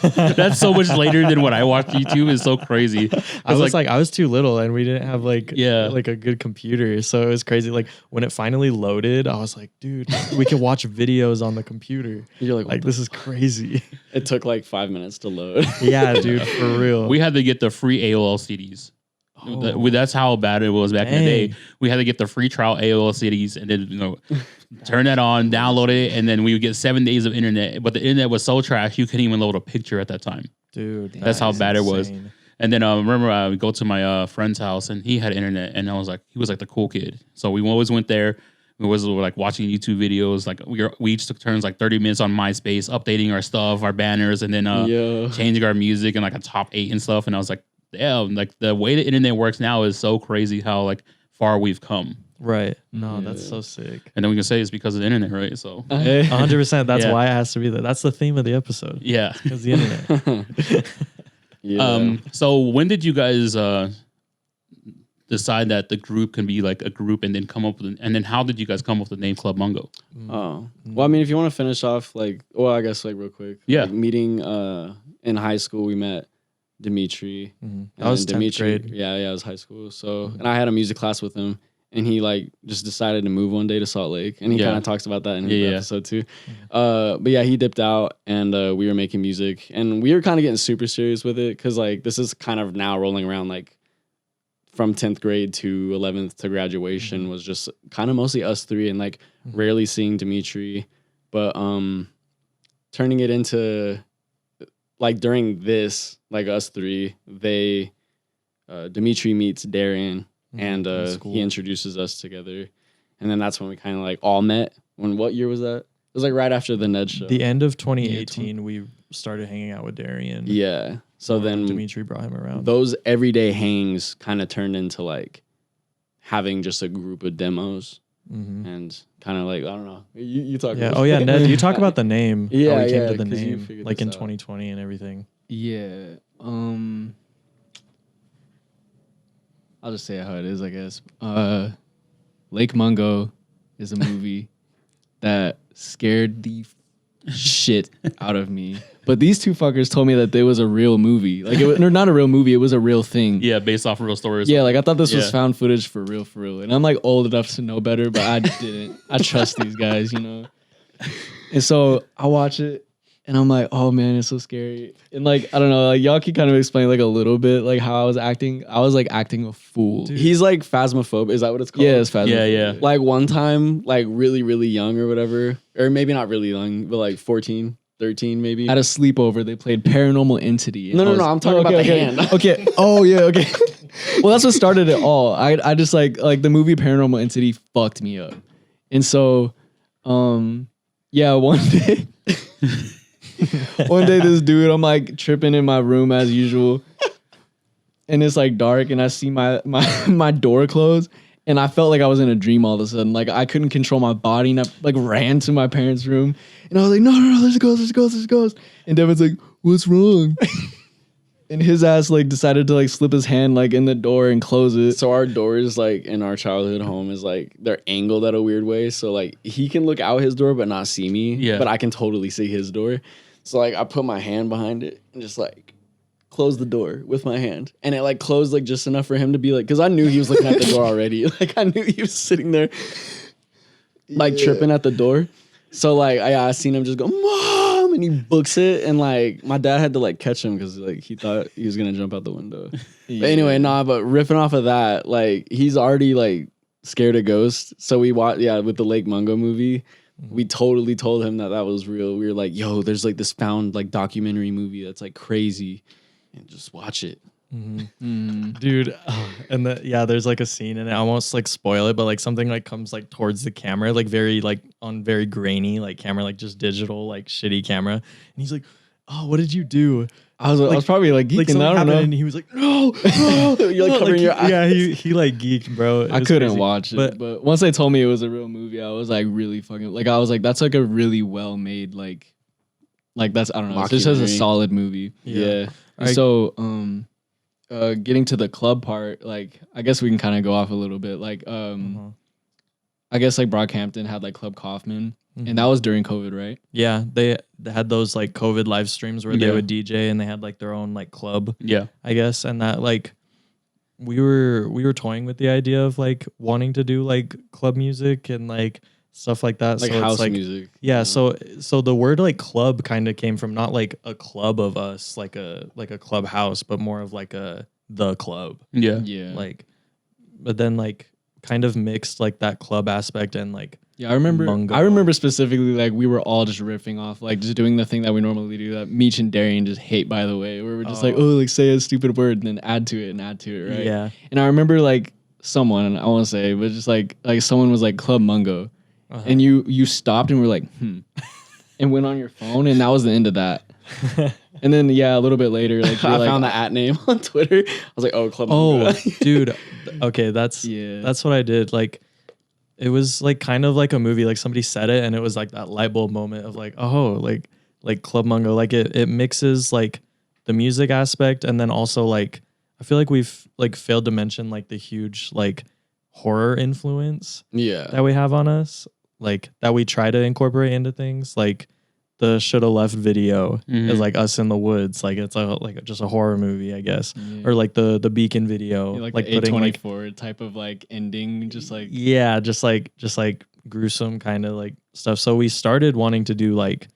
That's so much later than when I watched YouTube. It's so crazy. I was too little, and we didn't have like a good computer, so it was crazy. Like when it finally loaded, I was like, dude, we can watch videos on the computer. You're like this is crazy. It took like 5 minutes to load. Yeah, dude, for real. We had to get the free AOL CDs. That's how bad it was back in the day. We had to get the free trial AOL CDs and then turn that on, download it, and then we would get 7 days of internet. But the internet was so trash you couldn't even load a picture at that time. Dude, that's how bad it was. And then remember I would go to my friend's house and he had internet, and I was like, he was like the cool kid. So we always went there. We was like watching YouTube videos. Like we each took turns like 30 minutes on MySpace, updating our stuff, our banners, and then changing our music and like a top 8 and stuff. And I was like, damn, like the way the internet works now is so crazy how like far we've come. Right. No, that's so sick. And then we can say it's because of the internet, right? So 100%. That's why it has to be there. That's the theme of the episode. Yeah. Because the internet. So when did you guys decide that the group can be like a group, and then come up with and then how did you guys come up with the name Club Mungo? Oh. Well, I mean, if you want to finish off like, well, I guess like real quick. Yeah. Like, meeting in high school, we met Dimitri. I was 10th grade. Yeah, it was high school. So, and I had a music class with him, and he like just decided to move one day to Salt Lake, and he kind of talks about that in his episode too. But yeah, he dipped out, and we were making music, and we were kind of getting super serious with it, because like this is kind of now rolling around like from 10th grade to 11th to graduation was just kind of mostly us three, and like rarely seeing Dimitri, but turning it into like during this, like us three, Dimitri meets Darian, and he introduces us together. And then that's when we kind of like all met. What year was that? It was like right after the NEDS show. The end of 2018, we started hanging out with Darian. Yeah. So then Dimitri brought him around. Those everyday hangs kind of turned into like having just a group of demos. And kind of like, I don't know. You talk about Oh, yeah. Ned, you talk about the name. Yeah, how we came to the name, like in out. 2020 and everything. Yeah. I'll just say it how it is, I guess. Lake Mungo is a movie that scared the shit out of me. But these two fuckers told me that there was a real movie. Like, or not a real movie, it was a real thing. Yeah, based off of real stories. Yeah, like I thought this was found footage for real. And I'm like old enough to know better, but I didn't. I trust these guys, you know? And so I watch it, and I'm like, oh man, it's so scary. And like, I don't know, like y'all can kind of explain like a little bit like how I was acting. I was like acting a fool. Dude. He's like phasmophobe. Is that what it's called? Yeah, it's phasmophobe. Yeah. Like one time, like really, really young or whatever, or maybe not really young, but like 14, 13 maybe. At a sleepover, they played Paranormal Entity. No, I'm talking about the hand. Okay. Oh yeah. Okay. Well, that's what started it all. I just like the movie Paranormal Entity fucked me up, and so, yeah, one day. One day, this dude, I'm like tripping in my room as usual, and it's like dark, and I see my door close, and I felt like I was in a dream all of a sudden. Like I couldn't control my body, and I like ran to my parents' room, and I was like, no, there's a ghost. And Devin's like, what's wrong? And his ass like decided to like slip his hand like in the door and close it. So our doors like in our childhood home is like they're angled at a weird way. So like he can look out his door but not see me. Yeah. But I can totally see his door. So like I put my hand behind it and just like close the door with my hand. And it like closed like just enough for him to be like, because I knew he was looking at the door already. Like I knew he was sitting there. like tripping at the door. So like I seen him just go, Mom, and he books it, and like my dad had to like catch him because like he thought he was gonna jump out the window. But anyway, but riffing off of that, like he's already like scared of ghosts. So we watched with the Lake Mungo movie. We totally told him that was real. We were like, yo, there's like this found like documentary movie that's like crazy, and just watch it. Dude, and there's like a scene and I almost like spoil it, but like something like comes like towards the camera, like very like on very grainy like camera, like just digital like shitty camera, and he's like, oh, what did you do? I was probably like geeking. I don't know. And he was like, no. You're like covering your eyes. Yeah, he like geeked, bro. I couldn't watch it, but once they told me it was a real movie, I was like really fucking like I was like, that's like a really well made like that's I don't know. It's just as a solid movie. Yeah. So getting to the club part, like I guess we can kind of go off a little bit. Like I guess like Brockhampton had like Club Kaufman, and that was during COVID, right? Yeah, they had those like COVID live streams where they would DJ and they had like their own like club. Yeah, I guess, and that like we were toying with the idea of like wanting to do like club music and like stuff like that, like so house it's, like, music. Yeah, so the word like club kind of came from not like a club of us, like a clubhouse, but more of like the club. Yeah. Like, but then like kind of mixed like that club aspect and like I remember Mungo. I remember specifically like we were all just riffing off like just doing the thing that we normally do that Meech and Darian just hate, by the way, where we're just like, oh, like say a stupid word and then add to it, right? Yeah. And I remember like someone, I won't say, but just like someone was like Club Mungo. And you stopped and were like, and went on your phone, and that was the end of that. And then a little bit later, like I found the @ name on Twitter. I was like, oh, Club Mungo. Dude, okay, that's what I did. Like, it was like kind of like a movie. Like somebody said it, and it was like that light bulb moment of like, oh, like Club Mungo. Like it mixes like the music aspect, and then also like I feel like we've like failed to mention like the huge like horror influence that we have on us. Like that we try to incorporate into things, like the shoulda left video is like us in the woods, like it's just a horror movie, I guess, or like the Beacon video, like the putting A24 type of like ending, just like just like gruesome kind of like stuff. So we started wanting to do like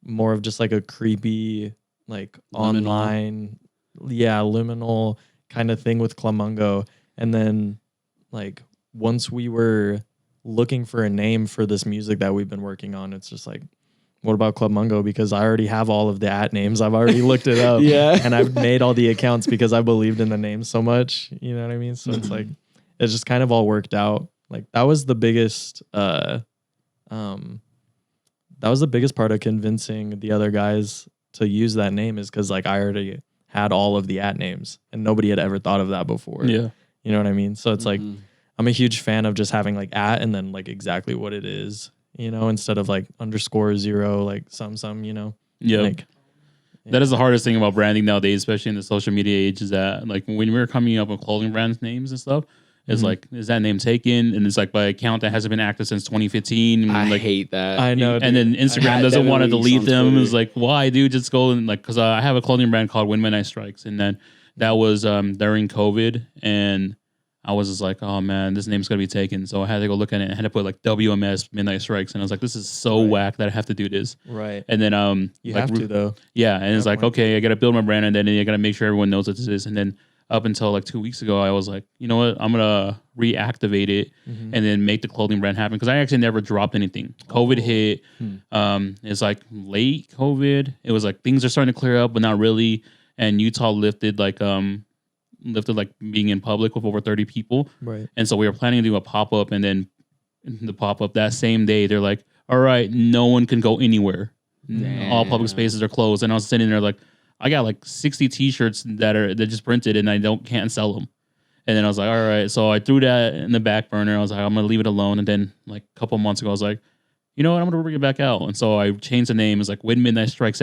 more of just like a creepy like online, liminal kind of thing with Club Mungo, and then like once we were looking for a name for this music that we've been working on, it's just like, what about Club Mungo? Because I already have all of the @names. I've already looked it up. And I've made all the accounts because I believed in the name so much. You know what I mean? So it's like, it's just kind of all worked out. Like that was the biggest, part of convincing the other guys to use that name, is because like I already had all of the @names and nobody had ever thought of that before. Yeah. You know what I mean? So it's like, I'm a huge fan of just having like @ and then like exactly what it is, you know, instead of like _0, like some, you know. Yeah. Like, that is the hardest thing about branding nowadays, especially in the social media age, is that like when we're coming up with clothing brand names and stuff, it's like, is that name taken? And it's like by account that hasn't been active since 2015. I like, hate that. I know. And then Instagram doesn't want to delete them. It's like, why, dude? Just go and like, because I have a clothing brand called When Midnight Strikes, and then that was during COVID, and I was just like, oh man, this name's gonna be taken. So I had to go look at it and I had to put like WMS Midnight Strikes. And I was like, this is so whack that I have to do this. Right. And then you like, have to though. Yeah. And it's like, okay, I gotta build my brand, and then I gotta make sure everyone knows what this is. And then up until like 2 weeks ago, I was like, you know what? I'm gonna reactivate it and then make the clothing brand happen. Because I actually never dropped anything. COVID hit. It's like late COVID. It was like things are starting to clear up, but not really. And Utah lifted like being in public with over 30 people. Right. And so we were planning to do a pop-up, and then the pop-up that same day, they're like, all right, no one can go anywhere. Damn. All public spaces are closed. And I was sitting there like, I got like 60 t-shirts that just printed, and I can't sell them. And then I was like, all right. So I threw that in the back burner. I was like, I'm going to leave it alone. And then like a couple months ago, I was like, you know what? I'm going to bring it back out. And so I changed the name. It's like When Midnight Strikes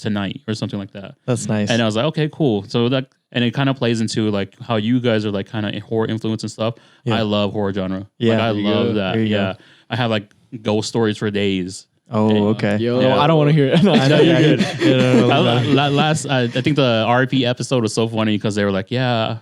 Tonight or something like that. That's nice. And I was like, okay, cool. So that, and it kind of plays into like how you guys are like kind of horror influence and stuff. Yeah. I love horror genre. Yeah. Like, I love that. Yeah. Go. I have like ghost stories for days. Oh, okay. Yo, I don't want to hear it. No, I know you're good. I think the RP episode was so funny because they were like, I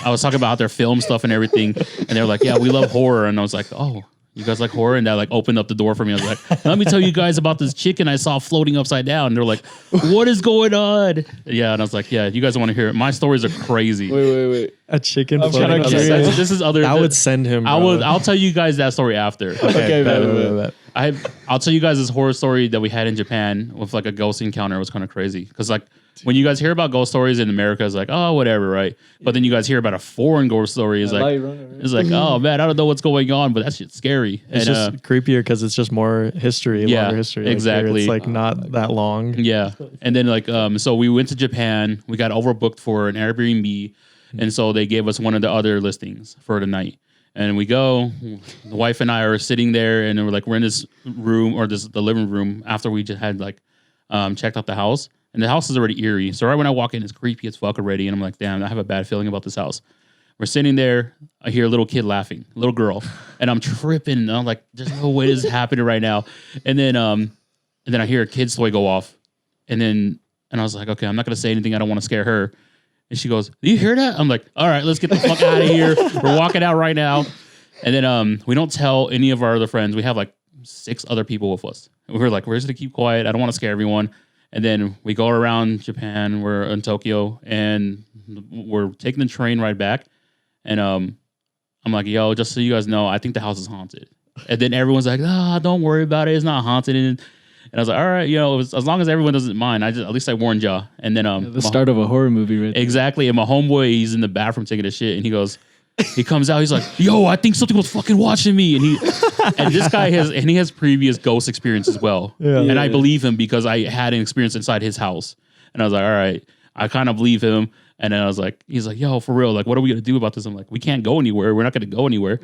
was talking about their film stuff and everything. And they were like, yeah, we love horror. And I was like, oh, You guys like horror? And that like opened up the door for me. I was like, let me tell you guys about this chicken I saw floating upside down. And they're like, what is going on? Yeah, and I was like, yeah, you guys want to hear it? My stories are crazy. Wait. A chicken I'm floating kinda upside curious. down. This is other. I would send him. Bro. I'll tell you guys that story after. Okay, bet. I'll tell you guys this horror story that we had in Japan with like a ghost encounter. It was kind of crazy because like when you guys hear about ghost stories in America, it's like, oh, whatever, right? But then you guys hear about a foreign ghost story, it's like, oh man, I don't know what's going on, but that shit's scary. It's just creepier because it's just more history, longer history. Like, exactly. It's like not that long. Yeah, and then like so we went to Japan. We got overbooked for an Airbnb, and so they gave us one of the other listings for the night. And we go, the wife and I are sitting there, and we're in this room or the living room after we just had like checked out the house. And the house is already eerie. So right when I walk in, it's creepy as fuck already. And I'm like, damn, I have a bad feeling about this house. We're sitting there. I hear a little kid laughing, a little girl. And I'm tripping. And I'm like, there's no way this is happening right now. And then I hear a kid's toy go off. And I was like, okay, I'm not going to say anything. I don't want to scare her. And she goes, do you hear that? I'm like, all right, let's get the fuck out of here. We're walking out right now. And then we don't tell any of our other friends. We have like 6 other people with us. And we're like, we're just going to keep quiet. I don't want to scare everyone. And then we go around Japan. We're in Tokyo, and we're taking the train ride back. And I'm like, yo, just so you guys know, I think the house is haunted. And then everyone's like, don't worry about it. It's not haunted. And I was like, all right, as long as everyone doesn't mind, at least I warned y'all. And then the start of a horror movie, right? Exactly. And my homeboy, he's in the bathroom taking a shit, and he comes out, he's like, yo, I think something was fucking watching me. And this guy has previous ghost experience as well. Yeah. And I believe him because I had an experience inside his house. And I was like, all right, I kind of believe him. And then he's like, yo, for real, like, what are we going to do about this? I'm like, we can't go anywhere. We're not going to go anywhere.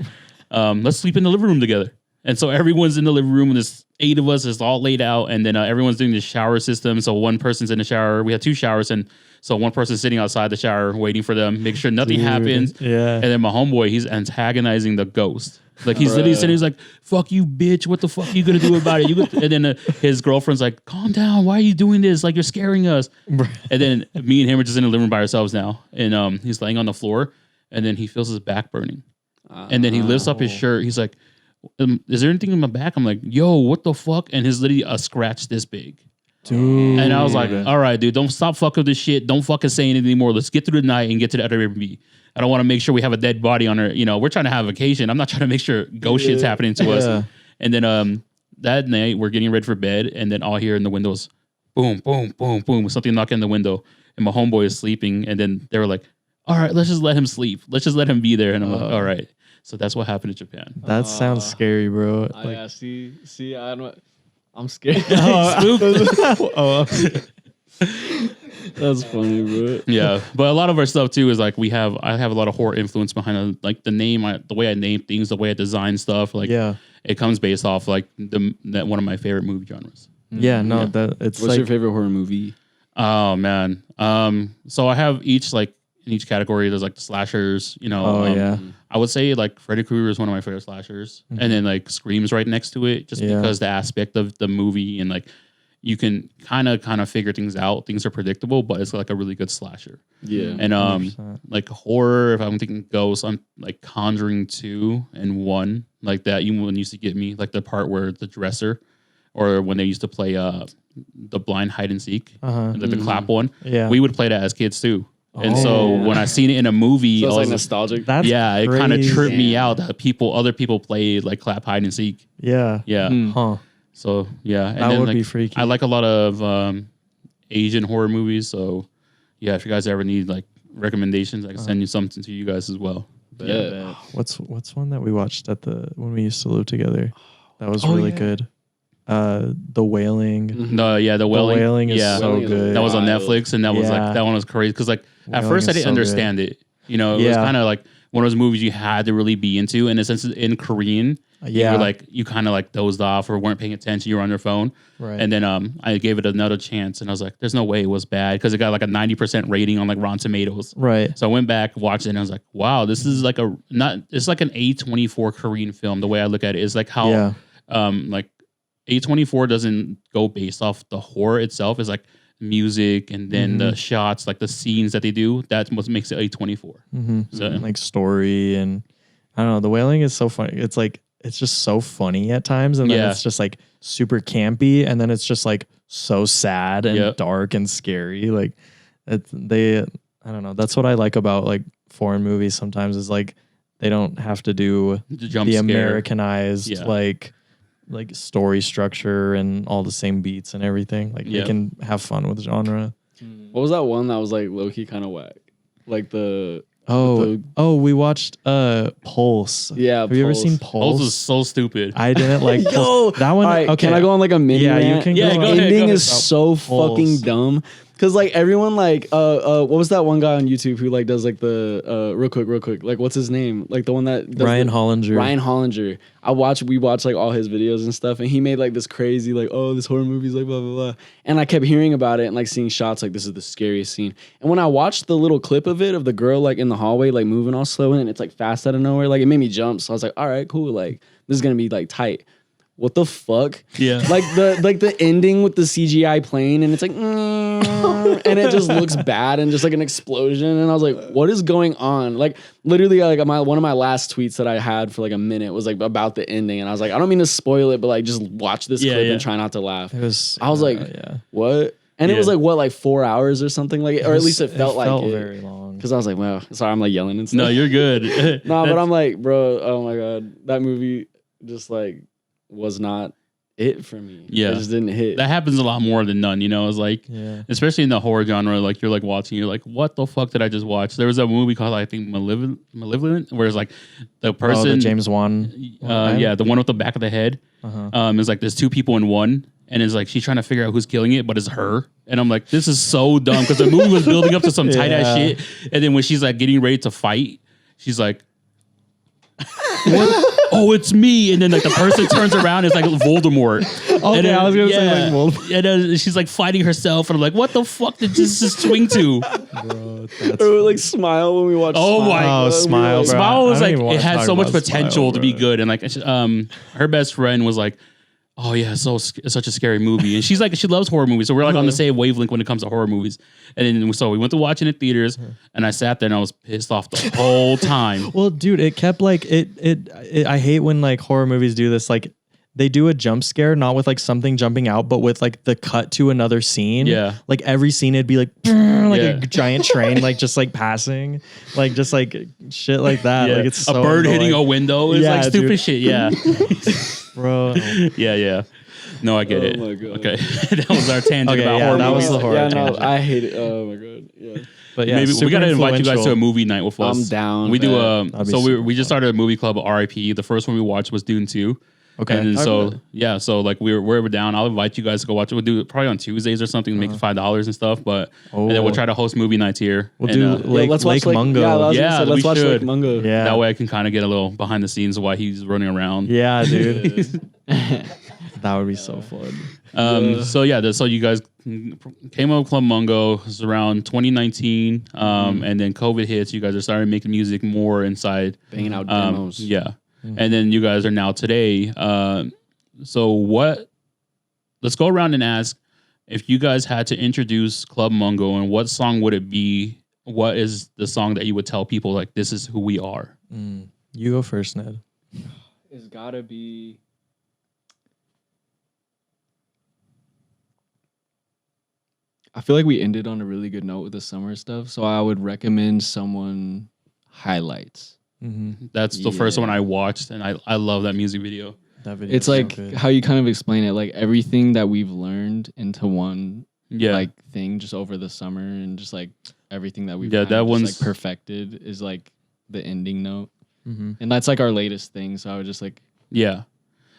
Let's sleep in the living room together. And so everyone's in the living room, and there's 8 of us. It's all laid out, and then everyone's doing the shower system. So one person's in the shower. We had 2 showers, and so one person's sitting outside the shower waiting for them, make sure nothing happens. Yeah. And then my homeboy, he's antagonizing the ghost. Like he's literally sitting, he's like, "Fuck you, bitch! What the fuck are you gonna do about it?" And then his girlfriend's like, "Calm down! Why are you doing this? Like you're scaring us." And then me and him are just in the living room by ourselves now, and he's laying on the floor, and then he feels his back burning, and then he lifts up his shirt. He's like, "Is there anything in my back?" I'm like, "Yo, what the fuck?" And his literally a scratch this big. Dude. And I was like, all right, dude, don't stop fucking with this shit. Don't fucking say anything anymore. Let's get through the night and get to the other Airbnb. I don't want to make sure we have a dead body on her. We're trying to have a vacation. I'm not trying to make sure ghost shit's happening to us. And then that night, we're getting ready for bed. And then all hear in the windows, boom, boom, boom, boom, something knocking on the window. And my homeboy is sleeping. And then they were like, all right, let's just let him sleep. Let's just let him be there. And I'm like, all right. So that's what happened in Japan. That sounds scary, bro. Yeah, see, I don't. I'm scared. That's funny, bro. Yeah, but a lot of our stuff too is like I have a lot of horror influence behind like the name, the way I name things, the way I design stuff. Like, it comes based off like that one of my favorite movie genres. Yeah, no, it's What's your favorite horror movie? Oh man, so I have each like in each category. There's like the slashers, I would say like Freddy Krueger is one of my favorite slashers, and then like Scream's right next to it, just because the aspect of the movie and like you can kind of figure things out. Things are predictable, but it's like a really good slasher. Yeah, and 100%. like horror. If I'm thinking ghosts, I'm like Conjuring 2 and 1, like that. You used to get me like the part where the dresser, or when they used to play the blind hide and seek, the clap one. Yeah, we would play that as kids too. And so when I seen it in a movie, so it's like nostalgic. That's it kind of tripped me out that other people played like clap hide and seek. Yeah. Huh. So and that then, would like, be freaky. I like a lot of Asian horror movies. So if you guys ever need like recommendations, I can send you something to you guys as well. Yeah. What's one that we watched when we used to live together? That was really good. The Wailing. No, The Wailing. The Wailing is so good. That was on Netflix, and that was like that one was crazy because like at first I didn't understand it. It was kind of like one of those movies you had to really be into. In a sense, in Korean, you kind of like dozed off or weren't paying attention. You were on your phone, right? And then I gave it another chance, and I was like, "There's no way it was bad," because it got like a 90% rating on like Rotten Tomatoes, right? So I went back, watched it, and I was like, "Wow, this is like it's like an A24 Korean film." The way I look at it is like how like A24 doesn't go based off the horror itself. It's like music and then the shots, like the scenes that they do. That's what makes it A24. So like story, and I don't know. The Wailing is so funny. It's like it's just so funny at times, and then it's just like super campy, and then it's just like so sad and dark and scary. Like I don't know. That's what I like about like foreign movies sometimes is like they don't have to do the Americanized like story structure and all the same beats and everything. Like they can have fun with genre. What was that one that was like low-key kind of whack? Like the we watched Pulse. Yeah, have you ever seen Pulse? Pulse is so stupid. I didn't like Pulse. That one. Right, okay, can I go on like a mini rant? You can. Yeah, go go on. ahead. Ending is so fucking dumb. Cause like everyone like what was that one guy on YouTube who like does like the real quick like what's his name, like the one that does Ryan Hollinger. We watched like all his videos and stuff, and he made like this crazy like, oh, this horror movie's like blah blah blah, and I kept hearing about it and like seeing shots like this is the scariest scene, and when I watched the little clip of it of the girl like in the hallway like moving all slow and it's like fast out of nowhere, like it made me jump, so I was like, all right, cool, like this is gonna be like tight. What the fuck? Yeah. Like the ending with the CGI plane and it's like and it just looks bad and just like an explosion, and I was like, what is going on? Like literally like one of my last tweets that I had for like a minute was like about the ending, and I was like, I don't mean to spoil it, but like just watch this clip and try not to laugh. I was like, what? And it was like what, like 4 hours or something, like, or at least it felt very long. Because I was like, wow, sorry, I'm like yelling and stuff. No, you're good. No, but I'm like, bro, oh my god, that movie just like was not it for me. Yeah, it just didn't hit. That happens a lot more than none, you know. It's like, especially in the horror genre, like you're like watching, you're like, what the fuck did I just watch? There was a movie called, I think, Malevolent, where it's like the person, the James Wan, the one with the back of the head, is like there's two people in one, and it's like she's trying to figure out who's killing it, but it's her. And I'm like, this is so dumb, because the movie was building up to some tight ass shit, and then when she's like getting ready to fight, she's like, what? Oh, it's me. And then like the person turns around, it's like Voldemort. Okay, then, I was gonna say like Voldemort. And then she's like fighting herself, and I'm like, what the fuck did this just swing to? Bro, or like Smile when we watched. Oh my god, Smile! Bro. Smile was like, it had so much potential to be good, and like her best friend was like, oh yeah, it's such a scary movie, and she's like, she loves horror movies, so we're like on the same wavelength when it comes to horror movies. And then so we went to watch it in theaters, and I sat there and I was pissed off the whole time. Well, dude, it kept like it. I hate when like horror movies do this. Like they do a jump scare, not with like something jumping out, but with like the cut to another scene. Yeah, like every scene it'd be like a giant train like just like passing, like just like shit like that. Yeah. Like it's so a bird annoying. hitting a window is like stupid shit. Yeah, bro. Yeah. No, I get it. My God. Okay, that was our tangent about horror that movies. was the horror. Yeah, no, tangent. I hate it. Oh my god. Yeah. But yeah, maybe we gotta invite you guys to a movie night with us. I'm down. We do That'd we just started a movie club, RIP. The first one we watched was Dune 2. Okay. And then so like we're down. I'll invite you guys to go watch it. We'll do it probably on Tuesdays or something, make it $5 and stuff. But and then we'll try to host movie nights here. We'll do let's watch Lake Mungo. Let's watch Lake Mungo. Yeah. That way I can kind of get a little behind the scenes of why he's running around. Yeah, dude. That would be so fun. So you guys came up with Club Mungo. It was around 2019, and then COVID hits. You guys are starting making music more inside, banging out demos. And then you guys are now today. So what? Let's go around and ask if you guys had to introduce Club Mungo, and what song would it be? What is the song that you would tell people like this is who we are? You go first, Ned. It's gotta be. I feel like we ended on a really good note with the summer stuff, so I would recommend someone Highlights. That's the first one I watched, and I love that music video. That video it's like how you kind of explain it, like everything that we've learned into one like thing just over the summer, and just like everything that we've that one's just, like perfected is like the ending note, and that's like our latest thing. So I would just like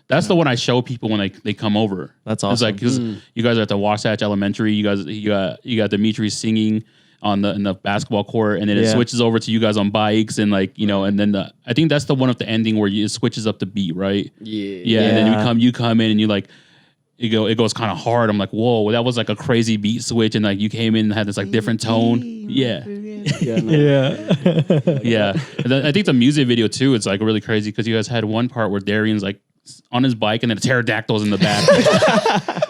that's the one I show people when they come over. That's awesome. It's like because you guys are at the Wasatch Elementary. You got Dimitri singing in the basketball court, and then it switches over to you guys on bikes, and like and then I think that's the one of the ending where it switches up the beat, right? Yeah. And then you come in and you like it goes kind of hard. I'm like, whoa, that was like a crazy beat switch, and like you came in and had this like different tone. Yeah. And then I think the music video too, it's like really crazy because you guys had one part where Darian's like on his bike and then a pterodactyl's in the back.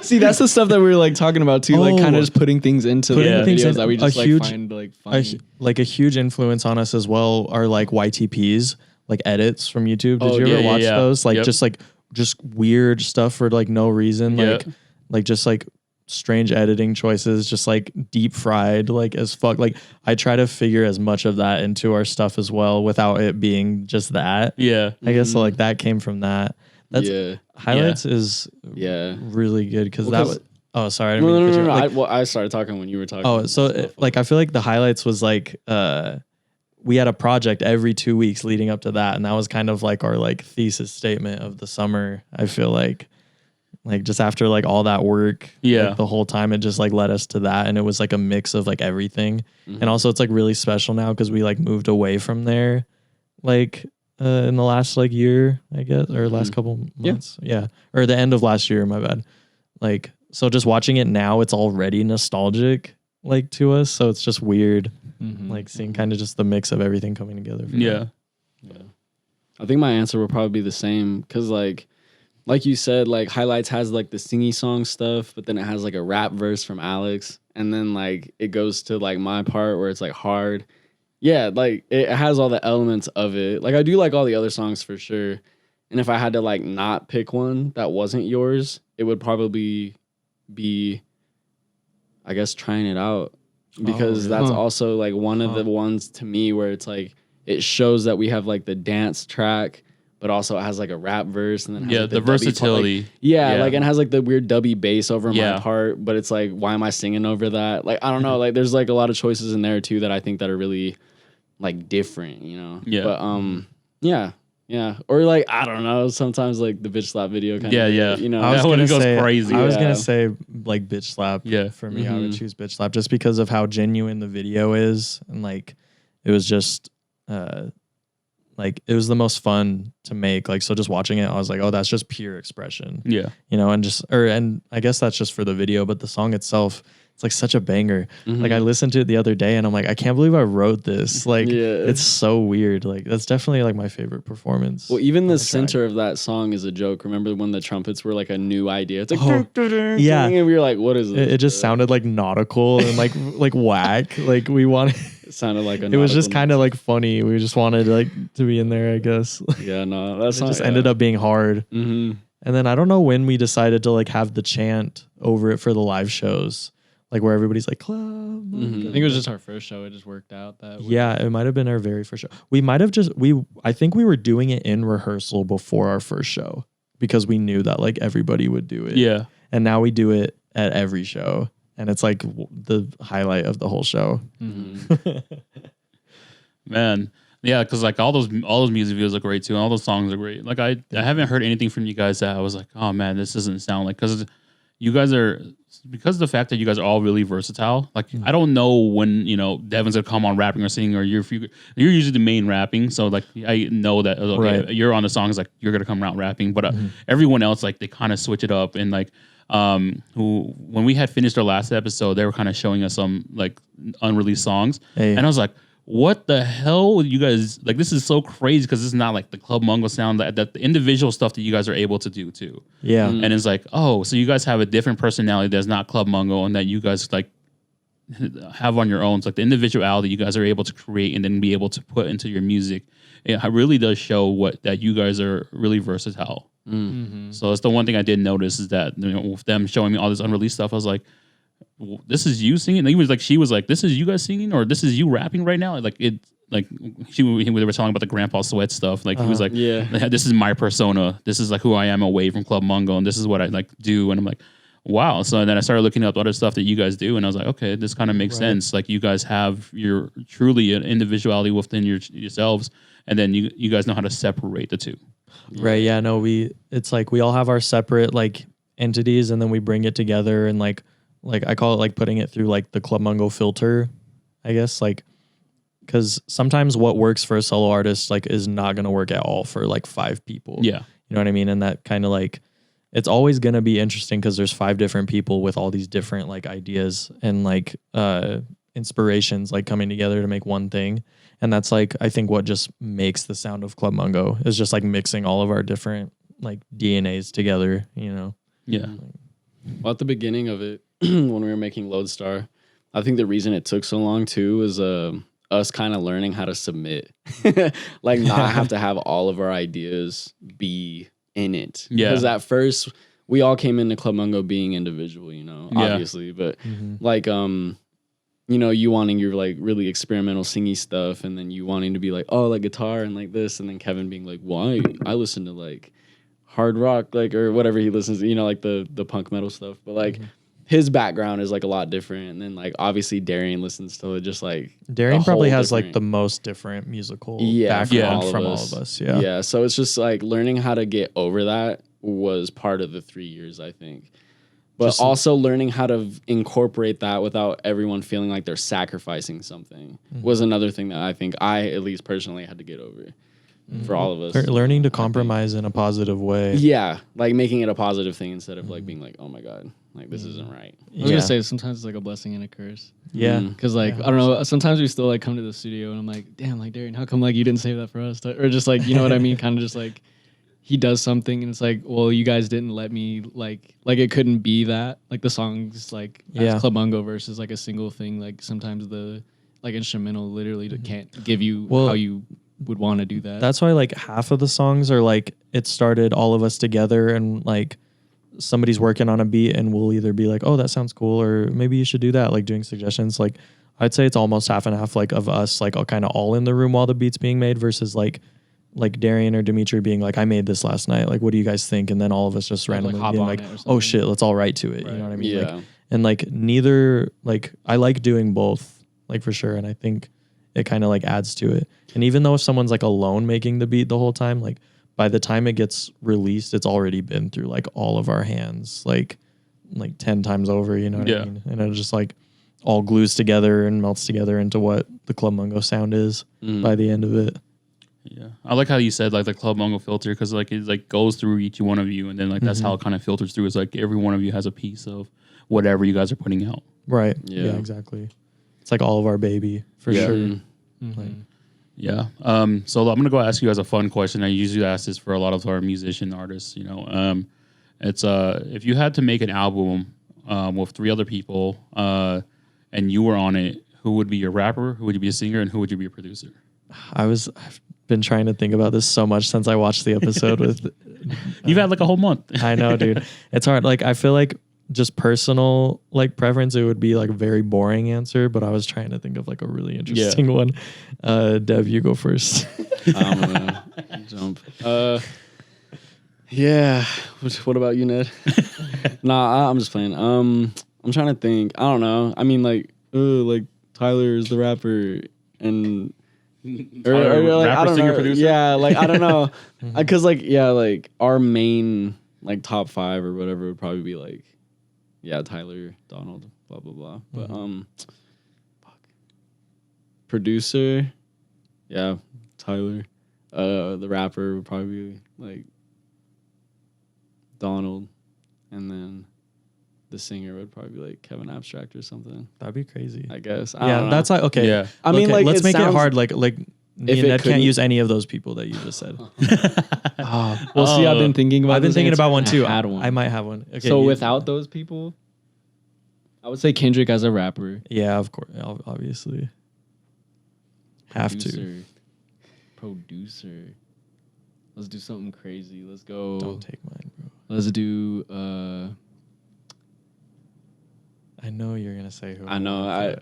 See, that's the stuff that we were like talking about too, like kind of just putting things into the videos that we just like find like funny. Like a huge influence on us as well are like YTPs. like edits from YouTube. Did Oh, you ever yeah, watch yeah. those? Like Yep. just weird stuff for like no reason. Yeah. Like just like strange editing choices, just like deep fried like as fuck. Like I try to figure as much of that into our stuff as well without it being just that. Yeah. I guess so like that came from that. That's yeah. highlights is Yeah. really good because Well, that 'cause- was. Oh, sorry. I didn't mean to cut you No. off. Like, I started talking when you were talking. oh, so like I feel like the highlights was like we had a project every 2 weeks leading up to that, and that was kind of like our like thesis statement of the summer. I feel like just after like all that work, Yeah. like, the whole time it just like led us to that, and it was like a mix of like everything. And also it's like really special now because we like moved away from there, like in the last like year, I guess, or last couple months, yeah, or the end of last year. My bad. Like so, just watching it now, it's already nostalgic like to us. So it's just weird. Like seeing kind of just the mix of everything coming together. Yeah. I think my answer will probably be the same because like you said, like highlights has like the singy song stuff, but then it has like a rap verse from Alex, and then like it goes to like my part where it's like hard. Yeah, like it has all the elements of it. Like I do like all the other songs for sure. And if I had to like not pick one that wasn't yours, it would probably be, I guess, Trying It Out. Because that's also like one of the ones to me where it's like it shows that we have like the dance track, but also it has like a rap verse and then has, like, the dubby part, versatility. like, like it has like the weird dubby bass over Yeah. my part, but it's like why am I singing over that? Like I don't know, like there's like a lot of choices in there too that I think that are really like different, you know. Yeah. But yeah. Or like I don't know, sometimes like the bitch slap video kind Yeah, of yeah. you know. That one goes crazy. I was Yeah. gonna say like bitch slap. Yeah. For me, I would choose bitch slap just because of how genuine the video is, and like it was just like it was the most fun to make. Like so, just watching it, I was like, oh, that's just pure expression. Yeah. You know, and I guess that's just for the video, but the song itself, it's like such a banger. Like I listened to it the other day and I'm like, I can't believe I wrote this. Like it's so weird. Like that's definitely like my favorite performance. Well, even the center of that song is a joke. Remember when the trumpets were like a new idea? It's like, yeah. and we were like, what is this? It just sounded like nautical and like whack. Like we wanted. It sounded like a. It was just kind of like funny. We just wanted like to be in there, I guess. Yeah, no, that's it just ended up being hard. Mm-hmm. And then I don't know when we decided to like have the chant over it for the live shows, like where everybody's like club. Mm-hmm. I think it was just our first show. It just worked out that way. Yeah, it might have been our very first show. We might have I think we were doing it in rehearsal before our first show because we knew that like everybody would do it. Yeah. And now we do it at every show. And it's like the highlight of the whole show. Man. Yeah, because like all those music videos are great too, and all those songs are great. Like I haven't heard anything from you guys that I was like, oh man, this doesn't sound like, because you guys are, because of the fact that you guys are all really versatile. Like I don't know when Devin's gonna come on rapping or singing, or you're usually the main rapping, so like I know that okay, you're on the songs, like you're gonna come around rapping, but everyone else like they kind of switch it up, and like when we had finished our last episode, they were kind of showing us some like unreleased songs, and I was like, what the hell, you guys, like this is so crazy because it's not like the Club Mungo sound, that the individual stuff that you guys are able to do too. Yeah. And it's like, oh, so you guys have a different personality that's not Club Mungo, and that you guys like have on your own. It's like the individuality you guys are able to create and then be able to put into your music. It really does show that you guys are really versatile. So it's the one thing I did notice is that with them showing me all this unreleased stuff, I was like, this is you singing? He was like, she was like, this is you guys singing, or this is you rapping right now? Like it, like they were talking about the Grandpa Sweat stuff. Like he was like, this is my persona. This is like who I am away from Club Mungo, and this is what I like do. And I'm like, wow. So then I started looking up other stuff that you guys do, and I was like, okay, this kind of makes sense. Like you guys have your truly an individuality within yourselves, and then you guys know how to separate the two. Right. Yeah. No, it's like we all have our separate like entities, and then we bring it together, and like I call it like putting it through like the Club Mungo filter, I guess, like, because sometimes what works for a solo artist like is not going to work at all for like 5 people. Yeah. You know what I mean? And that kind of like, it's always going to be interesting because there's 5 different people with all these different like ideas and like inspirations like coming together to make one thing. And that's like, I think what just makes the sound of Club Mungo is just like mixing all of our different like DNAs together, you know? Yeah. Well, at the beginning of it, when we were making Lodestar, I think the reason it took so long too was a us kind of learning how to submit, like not have to have all of our ideas be in it. Yeah. Because at first we all came into Club Mungo being individual, you know, Yeah. obviously, but like, you know, you wanting your like really experimental singy stuff, and then you wanting to be like, oh, like guitar and like this, and then Kevin being like, well, I listen to like hard rock, like, or whatever he listens to, you know, like the punk metal stuff, but like his background is like a lot different, and then like obviously Darian listens to just like Darian probably has like different- the most different musical Yeah, background from from all all of of us. us. yeah, so it's just like learning how to get over that was part of the 3 years, I think. But Just- also learning how to incorporate that without everyone feeling like they're sacrificing something was another thing that I think I, at least personally, had to get over for all of us. Learning to compromise in a positive way. Yeah, like making it a positive thing instead of like being like, oh my God, like this isn't right. I was gonna say sometimes it's like a blessing and a curse. Yeah. Because like I don't know, sometimes we still like come to the studio and I'm like, damn, like Darian, how come like you didn't save that for us? Or just like, you know what I mean? Kind of just like he does something and it's like, well, you guys didn't let me like it couldn't be that. Like the songs like as Club Mungo versus like a single thing. Like sometimes the like instrumental literally can't give you how you would want to do that. That's why like half of the songs are like it started all of us together and like somebody's working on a beat and we'll either be like, oh, that sounds cool, or maybe you should do that, like doing suggestions. Like I'd say it's almost half and half, like of us like kind of all in the room while the beat's being made versus like Darian or Dimitri being like, I made this last night, like what do you guys think? And then all of us just randomly hop being on like, it or oh something. shit, let's all write to it. You know what I mean? Yeah. Like, and like neither, like I like doing both, like for sure. And I think it kind of like adds to it. And even though if someone's like alone making the beat the whole time, like by the time it gets released, it's already been through like all of our hands, like 10 times over, you know what I mean? And it just like all glues together and melts together into what the Club Mungo sound is by the end of it. Yeah, I like how you said like the Club Mungo filter, because like it like goes through each one of you, and then like that's how it kind of filters through. It's like every one of you has a piece of whatever you guys are putting out. Right. Yeah. Yeah, exactly. It's like all of our baby for sure. Like, Yeah. So I'm gonna go ask you guys a fun question. I usually ask this for a lot of our musician artists. You know, it's if you had to make an album with 3 other people, and you were on it, who would be your rapper? Who would you be a singer? And who would you be a producer? I've been trying to think about this so much since I watched the episode with. You've had like a whole month. I know, dude. It's hard. Like I feel like just personal like preference, it would be like a very boring answer, but I was trying to think of like a really interesting one. Dev, you go first. I'm gonna jump. Yeah. What about you, Ned? Nah, I'm just playing. I'm trying to think. I don't know. I mean, like Tyler is the rapper, and Tyler, like, rapper, I don't singer, know. producer? Yeah, like I don't know, because like like our main like top 5 or whatever would probably be like, Tyler, Donald, blah blah blah. But producer, Tyler. The rapper would probably be like Donald, and then the singer would probably be like Kevin Abstract or something. That'd be crazy. I guess. I don't know. That's like okay. Yeah. I mean, Okay, like, let's it make it sounds- hard. Like me and it Ned can't couldn't- use any of those people that you just said. Well, see, I've been thinking about. I've been this thinking answer about one and too. I had one. I might have one. Okay, So you- without those people, I would say Kendrick as a rapper. yeah, of course, obviously, have to. Producer. Let's do something crazy. Let's go. Don't take mine, bro. Let's do. I know you're gonna say who. I know.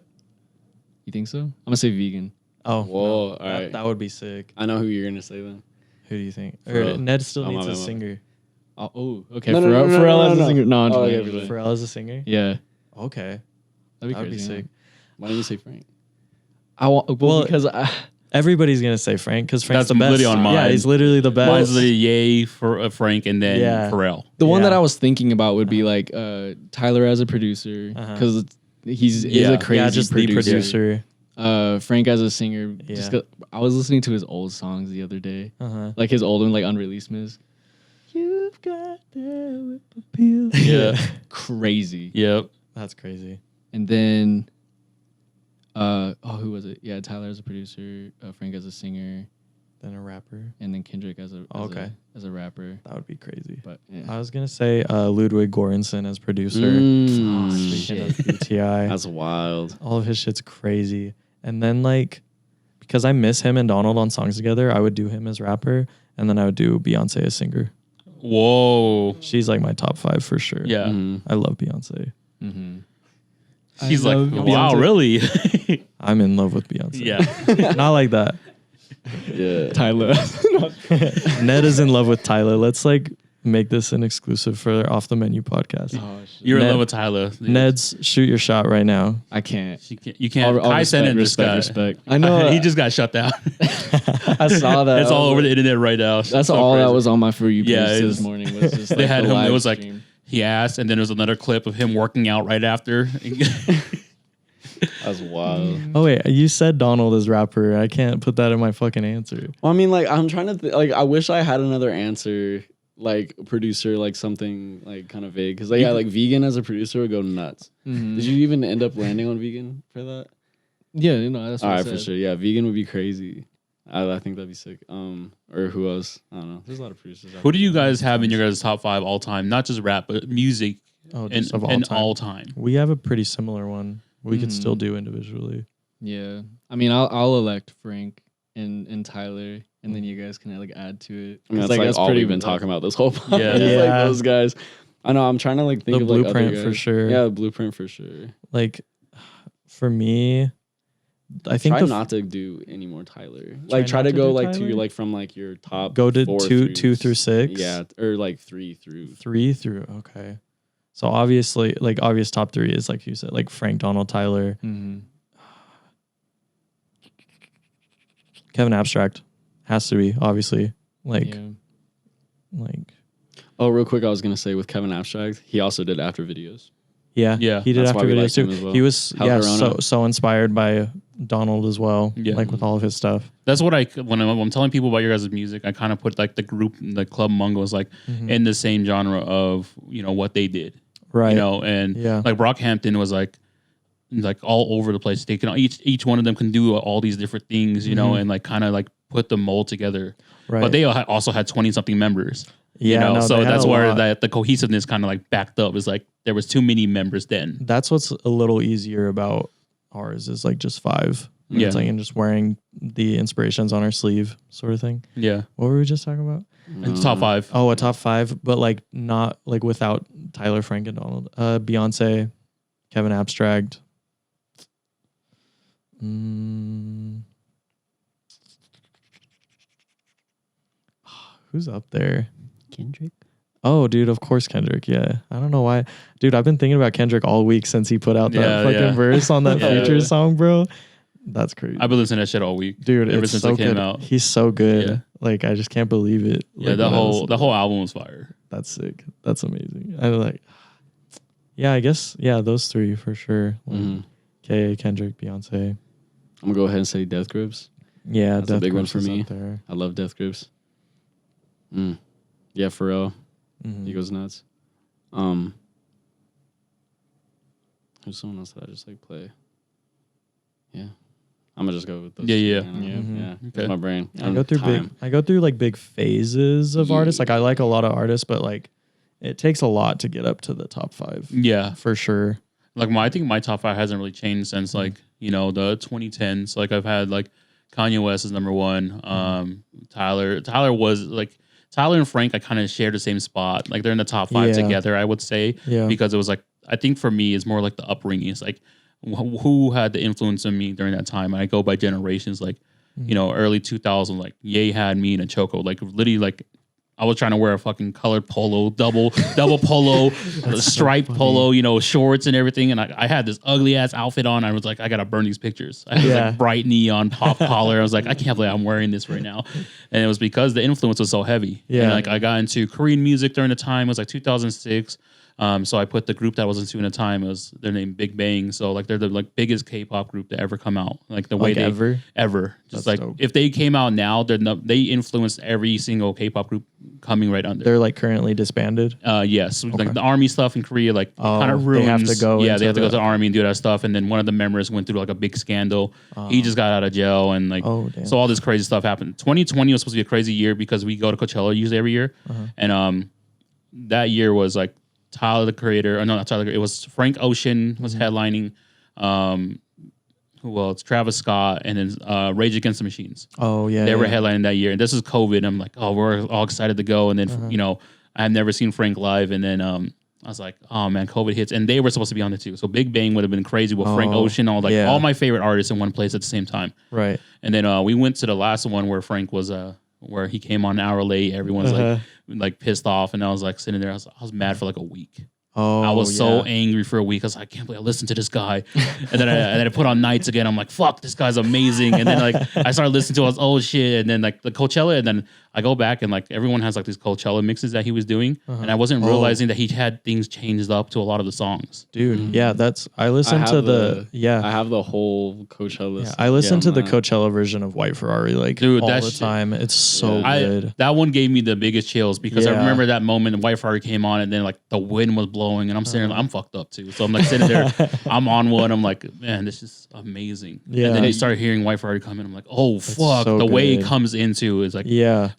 You think so? I'm gonna say vegan. Oh, Whoa, no, all that, right. that would be sick. I know who you're gonna say then. Who do you think? Pharrell. Or Ned still Oh, needs my a bad. singer. Oh, okay. No, Pharrell, no, no, Pharrell no, as no, a singer. No, I'm Oh, just yeah, playing. for Pharrell as a singer. Yeah, Okay, that'd be that would be crazy. sick. Why don't you say Frank? I want Well, because Everybody's gonna say Frank because Frank's That's the best. literally on mine. Yeah, he's literally the best. Mine's the Yay for Frank, and then Yeah. Pharrell. the one that Yeah. I was thinking about would be like Tyler as a producer because he's is a crazy yeah, just producer. the producer. Frank as a singer. Yeah. Just 'cause I was listening to his old songs the other day, Uh-huh. like his old one, like unreleased miss. You've got that whip appeal. Yeah. Crazy. Yep. That's crazy. And then, who was it? Yeah, Tyler as a producer, Frank as a singer, Then a rapper. and then Kendrick as a as a rapper. That would be crazy. But yeah. I was gonna say Ludwig Göransson as producer. Mm. Speaking of BTI, That's wild. all of his shit's crazy. And then like because I miss him and Donald on songs together, I would do him as rapper, and then I would do Beyonce as singer. Whoa. She's like my top 5 for sure. Yeah. I love Beyonce. She's like, love wow, Beyonce. really? I'm in love with Beyonce. Yeah. Not like that. Yeah. Tyler. Ned is in love with Tyler. Let's like make this an exclusive for Off the Menu podcast. Oh, shit. You're in Ned- love with Tyler. Ned's, shoot your shot right now. I can't. You can't. All Kai Cenat just got. respect. I know. He just got shut down. I saw that. It's all over the internet right now. That's So all crazy. that was on my For You page Yeah, it this is. morning. Was just They like had the him. It live was like stream. he asked, and then there was another clip of him working out right after. That's wild. Oh wait, you said Donald is rapper. I can't put that in my fucking answer. Well, I mean, like, I'm trying to like. I wish I had another answer, like producer, like something like kind of vague. Because like, yeah, like vegan as a producer would go nuts. Did you even end up landing on vegan for that? Yeah, you know, that's what All I right, said. for sure. Yeah, vegan would be crazy. I think that'd be sick. Or who else? I don't know. There's a lot of producers. Who do you guys have in your guys' top 5 all time? Not just rap, but music Oh, and just of all and time. all time. We have a pretty similar one. We could still do individually. Yeah, I mean, I'll elect Frank and Tyler, and then you guys can like add to it. I mean, 'Cause, that's like that's all pretty we've been talking about this whole podcast. Yeah. It's Yeah. like those guys. I know. I'm trying to like think The of like Blueprint other for guys. sure. Yeah, the Blueprint for sure. Like, for me, I think Try the not to do any more Tyler. Like try not to to go do like to Tyler? your like from like your top. go to 4 two through 6. Yeah, or like 3 through. 3 through. Okay. So obviously, like obvious top 3 is like you said, like Frank, Donald, Tyler, Kevin Abstract has to be obviously like like Oh, real quick, I was gonna say with Kevin Abstract, he also did after videos. yeah he did That's why after we videos liked him too. as well. He was Hal so Corona. so inspired by Donald as well. Yeah. Like with all of his stuff. That's what when I'm telling people about your guys' music, I kind of put like the group, the Club Mungo is like in the same genre of, you know, what they did. Right. You know, and Yeah. like Brockhampton was like all over the place. They can each one of them can do all these different things, you know, and like kind of like put the mold together. Right. But they also had 20 something members. Yeah, you know, no, so they had that's a where lot. the cohesiveness kind of like backed up. Is like there was too many members then. That's what's a little easier about ours is like just 5. Yeah. It's like and just wearing the inspirations on our sleeve sort of thing. Yeah, What were we just talking about? it's top 5. Oh, a top 5, but like not like without Tyler, Frank, and Donald. Beyonce, Kevin Abstract. Who's up there? Kendrick. Oh, dude, of course Kendrick. Yeah. I don't know why. Dude, I've been thinking about Kendrick all week since he put out that Yeah, fucking yeah. verse on that Yeah. Future song, bro. That's crazy. I've been listening to that shit all week, Dude, ever it's since so it came good. out. He's so good. Yeah. Like, I just can't believe it. Yeah, Like, the when I whole listen the to whole album was fire. That's sick. That's amazing. I like, yeah, I guess, yeah, those 3 for sure. Like, K.A., Kendrick, Beyonce. I'm gonna go ahead and say Death Grips. Yeah, That's a Death big one Grips for is me. up there. I love Death Grips. Yeah, Pharrell. Mhm. He goes nuts. Who's someone else that I just like play? Yeah, I'm gonna just go with those. Yeah, two, yeah. man. Mhm. Yeah. Okay. That's my brain. I go through like big phases of artists. Like I like a lot of artists, but like it takes a lot to get up to the top 5 Yeah, for sure. like I think my top 5 hasn't really changed since like, you know, the 2010s. Like I've had like Kanye West is number 1. Tyler was like Tyler and Frank. I kind of share the same spot. Like they're in the top 5 Yeah. together, I would say. Yeah. Because it was like I think for me it's more like the upbringing. It's like who had the influence on me during that time. And I go by generations. Like you know, early 2000s. Like Ye had me in a choco. Like literally like. I was trying to wear a fucking colored polo, double polo, striped polo, you know, shorts and everything. And I had this ugly ass outfit on. I was like, I gotta burn these pictures. I had this like bright neon pop collar. I was like, I can't believe I'm wearing this right now. And it was because the influence was so heavy. Yeah. And like I got into Korean music during the time. It was like 2006. So I put the group that I was into in the time was their name Big Bang. So like they're the like biggest K-pop group to ever come out. Like the way Like ever? Just That's like dope. if they came out now, they influenced every single K-pop group coming right under. They're like currently disbanded. Yes, like the army stuff in Korea, like kind of they ruins. have to go Yeah, into they have to go the- to the army and do that stuff. And then one of the members went through like a big scandal. He just got out of jail, and like Oh, damn. so all this crazy stuff happened. 2020 was supposed to be a crazy year because we go to Coachella usually every year, and that year was like Tyler the Creator. Or no, not Tyler. It was Frank Ocean was headlining. well, it's Travis Scott and then Rage Against the Machines. Oh yeah, They were headlining that year, and this is COVID. I'm like, oh, we're all excited to go, and then you know, I had never seen Frank live, and then I was like, oh man, COVID hits, and they were supposed to be on it too. So Big Bang would have been crazy with Frank Ocean, all my favorite artists in one place at the same time. Right. And then we went to the last one where Frank was where he came on an hour late. Everyone's like pissed off, and I was like sitting there. I was mad for like a week. Oh, I was so angry for a week. I was like, I can't believe I listened to this guy. And then I put on Nights again. I'm like, fuck, this guy's amazing. And then like I started listening to it. I was, oh shit. And then like the Coachella, and then I go back and like everyone has like these Coachella mixes that he was doing. And I wasn't realizing that he had things changed up to a lot of the songs. Dude, yeah, I listened to I have the whole Coachella. Yeah, I listened to the Coachella version of White Ferrari like all the time. It's so good. That one gave me the biggest chills because I remember that moment White Ferrari came on and then like the wind was blowing and I'm sitting there, I'm fucked up too. So I'm like sitting there, I'm on one. I'm like, man, this is amazing. Yeah. And then I started hearing White Ferrari come in. I'm like, oh fuck, so the way it comes into is like,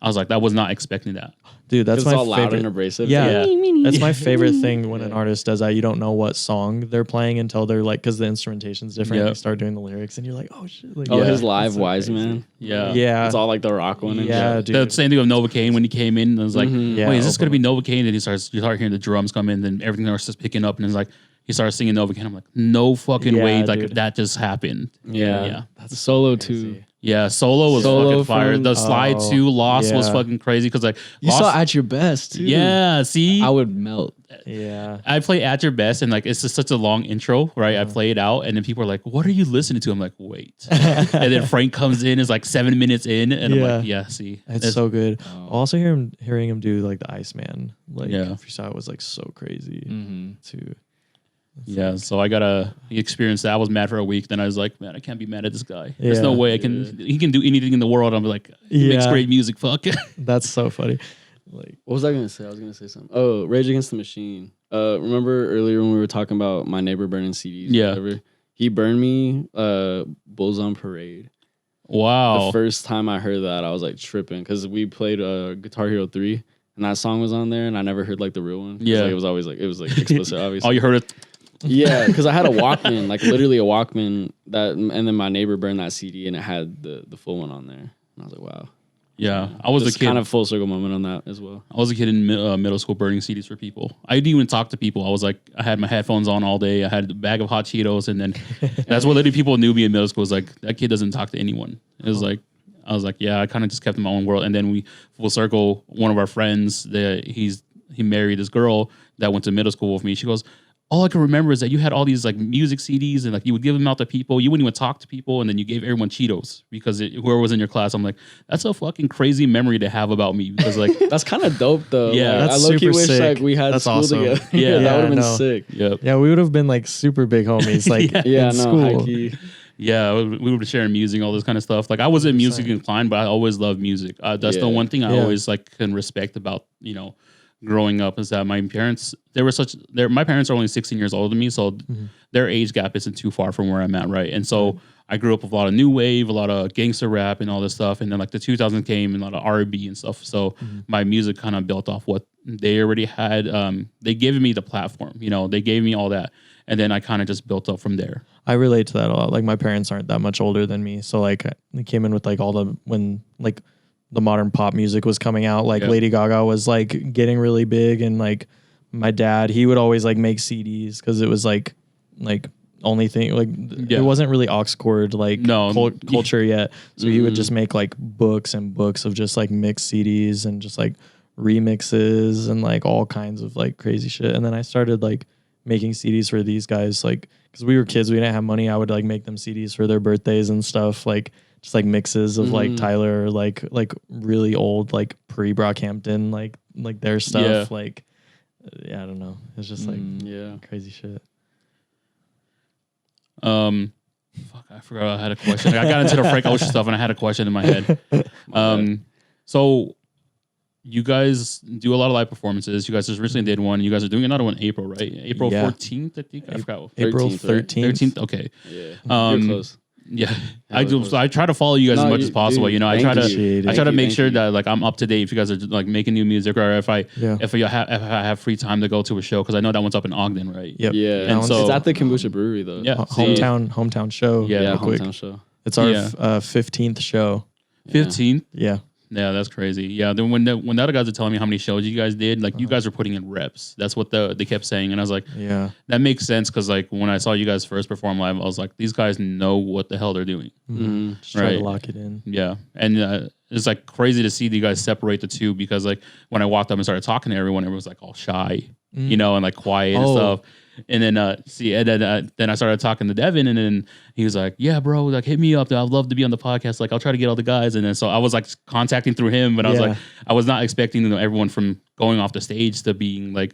I was like, I was not expecting that. Dude, that's my all favorite. Loud and abrasive. Yeah. That's my favorite thing when an artist does that. You don't know what song they're playing until they're like, because the instrumentation's different. You start doing the lyrics and you're like, oh shit. Like, his live Wise Man. Yeah. Yeah. It's all like the rock one. Yeah, and dude. The same thing with Novocaine when he came in. I was like, wait, is this going to be Novocaine? And you start hearing the drums come in, then everything starts picking up, and it's like, he started singing Novocaine. I'm like, no fucking way. Like, that just happened. Yeah. That's Solo too. Yeah, Solo was fucking fire. The Slide 2 Lost was fucking crazy because like you saw At Your Best too. Yeah, see, I would melt. Yeah, I play At Your Best and like it's just such a long intro, right? I play it out and then people are like, "What are you listening to?" I'm like, "Wait," and then Frank comes in, is like 7 minutes in, and I'm like, "Yeah, see, it's so good." Also, hearing him do like the Iceman, like if you saw it was like so crazy too. Yeah, so I got to experience that. I was mad for a week. Then I was like, man, I can't be mad at this guy. There's no way he can do anything in the world. I'm like, he makes great music. Fuck. That's so funny. Like, what was I going to say? I was going to say something. Oh, Rage Against the Machine. Remember earlier when we were talking about my neighbor burning CDs? Yeah. Whatever? He burned me Bulls on Parade. Wow. The first time I heard that, I was like tripping because we played Guitar Hero 3 and that song was on there and I never heard like the real one. Yeah. Like, it was explicit, obviously. Oh, you heard it? Yeah, because I had a Walkman, like literally a Walkman and then my neighbor burned that CD and it had the full one on there. And I was like, wow. Yeah, I was a kid. Kind of full circle moment on that as well. I was a kid in middle school burning CDs for people. I didn't even talk to people. I was like, I had my headphones on all day. I had a bag of hot Cheetos, and then that's what literally people knew me in middle school. Was like, that kid doesn't talk to anyone. It was like, I was like, yeah, I kind of just kept in my own world. And then we full circle. One of our friends, he married this girl that went to middle school with me. She goes, all I can remember is that you had all these like music CDs and like you would give them out to people. You wouldn't even talk to people, and then you gave everyone Cheetos because whoever was in your class. I'm like, that's a fucking crazy memory to have about me because like that's kind of dope though. Yeah, like, that's I low-key super wish sick. Like we had that's school awesome. together. Yeah, that would have been no. sick. Yep. Yeah, we would have been like super big homies. Like in school. High-key. Yeah, we would share music, all this kind of stuff. Like I wasn't music inclined, but I always loved music. That's the one thing I always like can respect about growing up is that my parents my parents are only 16 years older than me, so their age gap isn't too far from where I'm at, right? And so I grew up with a lot of new wave, a lot of gangster rap and all this stuff, and then like the 2000s came and a lot of R&B and stuff. So my music kind of built off what they already had. They gave me the platform, they gave me all that, and then I kind of just built up from there. I relate to that a lot. Like my parents aren't that much older than me, so like they came in with like when the modern pop music was coming out, like Lady Gaga was like getting really big, and like my dad, he would always like make CDs because it was like only thing it wasn't really aux cord culture yet, so he would just make like books and books of just like mixed CDs and just like remixes and like all kinds of like crazy shit. And then I started like making CDs for these guys, like because we were kids, we didn't have money. I would like make them CDs for their birthdays and stuff, like just like mixes of like Tyler, like really old like pre-Brockhampton, like their stuff. Like I don't know. It's just like crazy shit. Fuck, I forgot I had a question. I got into the Frank Ocean stuff and I had a question in my head. So you guys do a lot of live performances. You guys just recently did one. You guys are doing another one in April, right? April 14th, I think. I forgot. April 13th. 13th. Okay. Yeah. You're close. Yeah, I do. So I try to follow you guys as much as possible. Dude, you know, I try to make sure that like I'm up to date if you guys are like making new music, or if I have free time to go to a show, because I know that one's up in Ogden, right? Yep. Yeah, and so it's at the Kombucha Brewery though. Yeah, hometown show. Yeah, hometown show. It's our 15th show. 15th. Yeah. Yeah, that's crazy. Yeah, then when the other guys are telling me how many shows you guys did, like you guys are putting in reps. That's what they kept saying, and I was like, yeah, that makes sense, because like when I saw you guys first perform live, I was like, these guys know what the hell they're doing. Just try to lock it in. Yeah, and it's like crazy to see you guys separate the two, because like when I walked up and started talking to everyone was like all shy, you know, and like quiet and stuff. And then then I started talking to Devin, and then he was like, "Yeah, bro, like hit me up. I'd love to be on the podcast. Like I'll try to get all the guys." And then so I was like contacting through him, but I was like, I was not expecting everyone from going off the stage to being like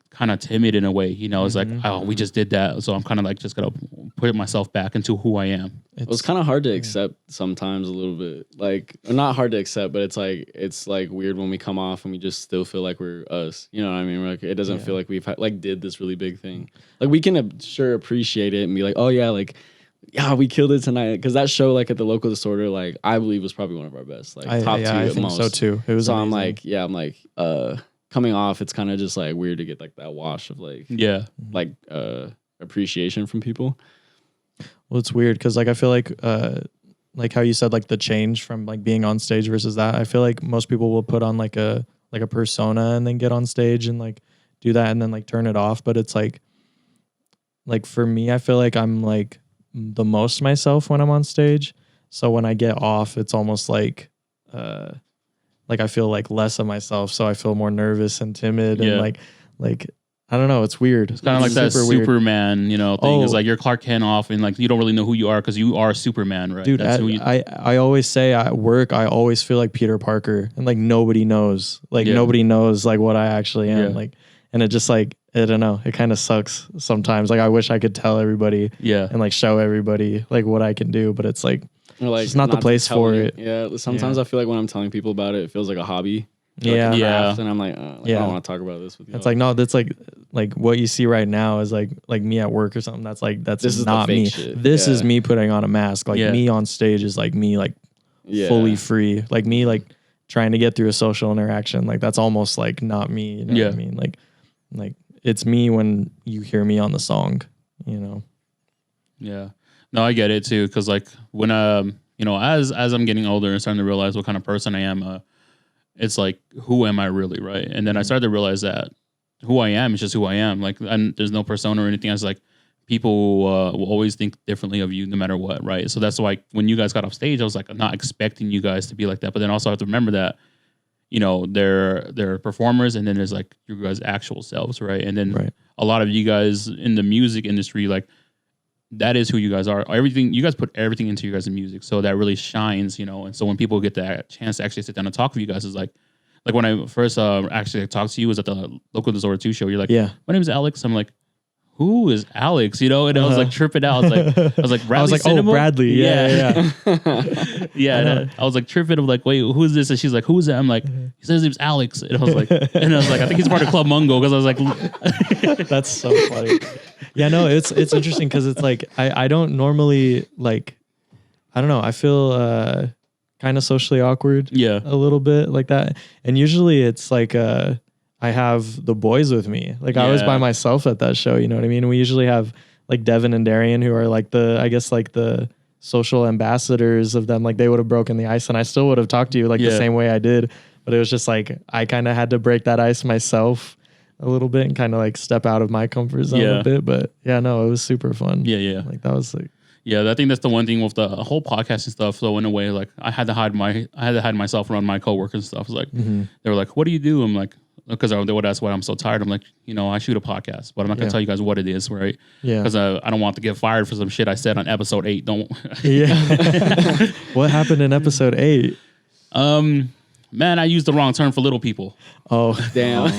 kind of timid in a way. You know, it's like, oh, we just did that, so I'm kind of like just gonna put myself back into who I am. It's kind of hard to accept sometimes, a little bit. Like, not hard to accept, but it's like weird when we come off and we just still feel like we're us. You know what I mean? Like, it doesn't feel like we've did this really big thing. Like, we can sure appreciate it and be like, oh yeah, like, yeah, we killed it tonight. Because that show, like at the Local Disorder, like I believe was probably one of our best. Like top two I at think most. so too. It was. So amazing. I'm like, coming off, it's kind of just like weird to get like that wash of like appreciation from people. Well, it's weird because like I feel like how you said, like the change from like being on stage versus that. I feel like most people will put on like a persona and then get on stage and like do that and then like turn it off. But it's like for me, I feel like I'm like the most myself when I'm on stage. So when I get off, it's almost like I feel like less of myself. So I feel more nervous and timid and like I don't know. It's weird. It's kind of like that Superman, you know, thing. It's like you're Clark Kent off, and like you don't really know who you are because you are Superman, right? Dude, I always say at work, I always feel like Peter Parker, and like nobody knows, nobody knows like what I actually am, like, and it just like I don't know. It kind of sucks sometimes. Like I wish I could tell everybody, and like show everybody like what I can do, but it's like it's not the place for it. Yeah, sometimes I feel like when I'm telling people about it, it feels like a hobby. And I'm like, I don't want to talk about this with you. It's like, no, that's like what you see right now is like me at work or something. That's this is not me. Shit. This is me putting on a mask. Like me on stage is like me like fully free. Like me like trying to get through a social interaction. Like that's almost like not me. You know what I mean? Like it's me when you hear me on the song. You know. Yeah. No, I get it too. Because like when you know, as I'm getting older and starting to realize what kind of person I am, it's like, who am I really, right? And then I started to realize that who I am is just who I am. Like, and there's no persona or anything. I was like, people will always think differently of you no matter what, right? So that's why when you guys got off stage, I was like, I'm not expecting you guys to be like that. But then also I have to remember that, you know, they're performers, and then there's like your guys' actual selves, right? And then a lot of you guys in the music industry, like, that is who you guys are. Everything, you guys put everything into your guys' music, so that really shines, you know. And so when people get that chance to actually sit down and talk with you guys, is like when I first actually talked to you was at the Local Disorder 2 show. You're like, my name is Alex. I'm like, who is Alex? You know, and I was like tripping out. I was like, Bradley Cinema? Oh, Bradley. Yeah. And I was like tripping. I'm like, wait, who's this? And she's like, who's that? I'm like, he says his name's Alex. And I was like, I think he's part of Club Mungo, because I was like, that's so funny. Yeah, no, it's interesting because it's like I don't normally like, I don't know. I feel kind of socially awkward. Yeah, a little bit like that. And usually it's like I have the boys with me. Like I was by myself at that show. You know what I mean? We usually have like Devin and Darian, who are like the social ambassadors of them. Like they would have broken the ice, and I still would have talked to you like the same way I did. But it was just like I kind of had to break that ice myself a little bit and kind of like step out of my comfort zone a bit. But yeah, no, it was super fun. Yeah. Like that was like. Yeah, I think that's the one thing with the whole podcast and stuff. So in a way, like I had to hide myself around my coworkers and stuff. It was like they were like, "What do you do?" I'm like, because they would ask why I'm so tired. I'm like, you know, I shoot a podcast, but I'm not gonna tell you guys what it is, right? Yeah. Because I don't want to get fired for some shit I said on episode 8. Don't. Yeah. What happened in episode 8? Man, I used the wrong term for little people. Oh, damn.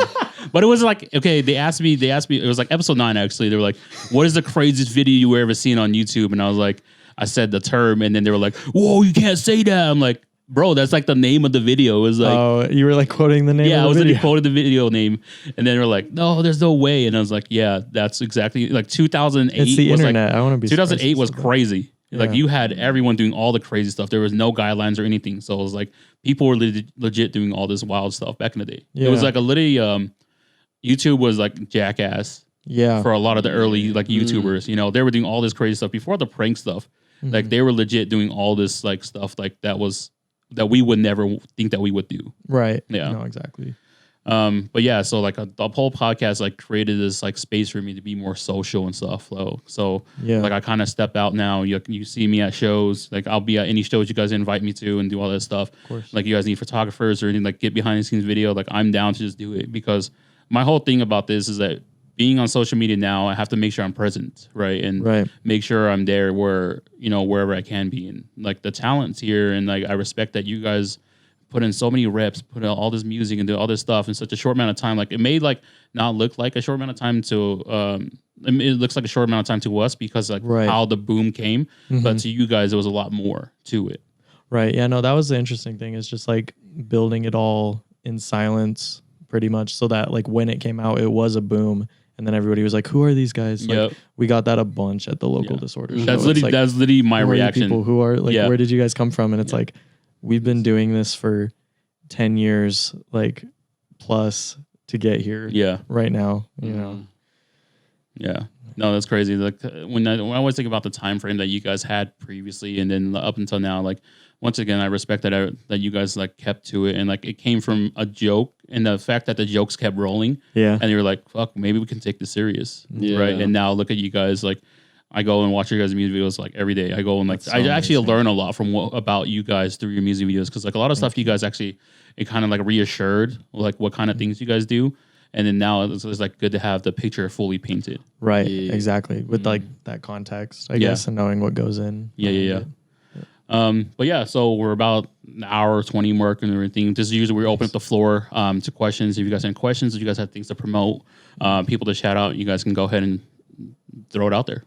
But it was like, okay, they asked me, it was like episode 9, actually. They were like, what is the craziest video you ever seen on YouTube? And I was like, I said the term, and then they were like, whoa, you can't say that. I'm like, bro, that's like the name of the video. It was like, oh, you were like quoting the name of the video? Yeah, I was like quoting the video name. And then they were like, no, there's no way. And I was like, yeah, that's exactly, like 2008. It's the internet. I want to be 2008 was crazy. Like you had everyone doing all the crazy stuff. There was no guidelines or anything. So it was like people were legit doing all this wild stuff back in the day. It was like a literally YouTube was like Jackass. Yeah. For a lot of the early like YouTubers, you know, they were doing all this crazy stuff before the prank stuff. Like they were legit doing all this like stuff like that we would never think that we would do. Right. Yeah. No, exactly. But yeah, so like the whole podcast like created this like space for me to be more social and stuff. So like I kind of step out now. You see me at shows, like I'll be at any shows you guys invite me to and do all that stuff. Of course. Like you guys need photographers or anything, like get behind the scenes video. Like I'm down to just do it because my whole thing about this is that being on social media now, I have to make sure I'm present, right? And make sure I'm there wherever I can be. And like the talent's here, and like I respect that you guys put in so many reps, put out all this music and do all this stuff in such a short amount of time. Like it may like not look like a short amount of time to it looks like a short amount of time to us because like how the boom came, but to you guys it was a lot more to it. Right. Yeah, no, that was the interesting thing, is just like building it all in silence pretty much, so that like when it came out it was a boom. And then everybody was like, "Who are these guys?" Like, we got that a bunch at the local disorder show. That's literally my reaction. People who are like, where did you guys come from? And it's like, we've been doing this for 10 years, like plus to get here. Yeah. Right now, you know. Yeah. No, that's crazy. Like when I always think about the time frame that you guys had previously, and then up until now, like once again, I respect that you guys like kept to it, and like it came from a joke, and the fact that the jokes kept rolling. Yeah. And you were like, "Fuck, maybe we can take this serious." Yeah. Right. And now look at you guys. Like, I go and watch your guys' music videos like every day. I go and like I actually learn a lot from about you guys through your music videos, because like a lot of stuff you guys actually it kind of like reassured like what kind of things you guys do. And then now it's like good to have the picture fully painted. Right, exactly. With like that context, I guess, and knowing what goes in. Yeah. But yeah, so we're about an hour, 20 mark and everything. Just usually we open up the floor to questions. If you guys have any questions, if you guys have things to promote, people to shout out, you guys can go ahead and throw it out there.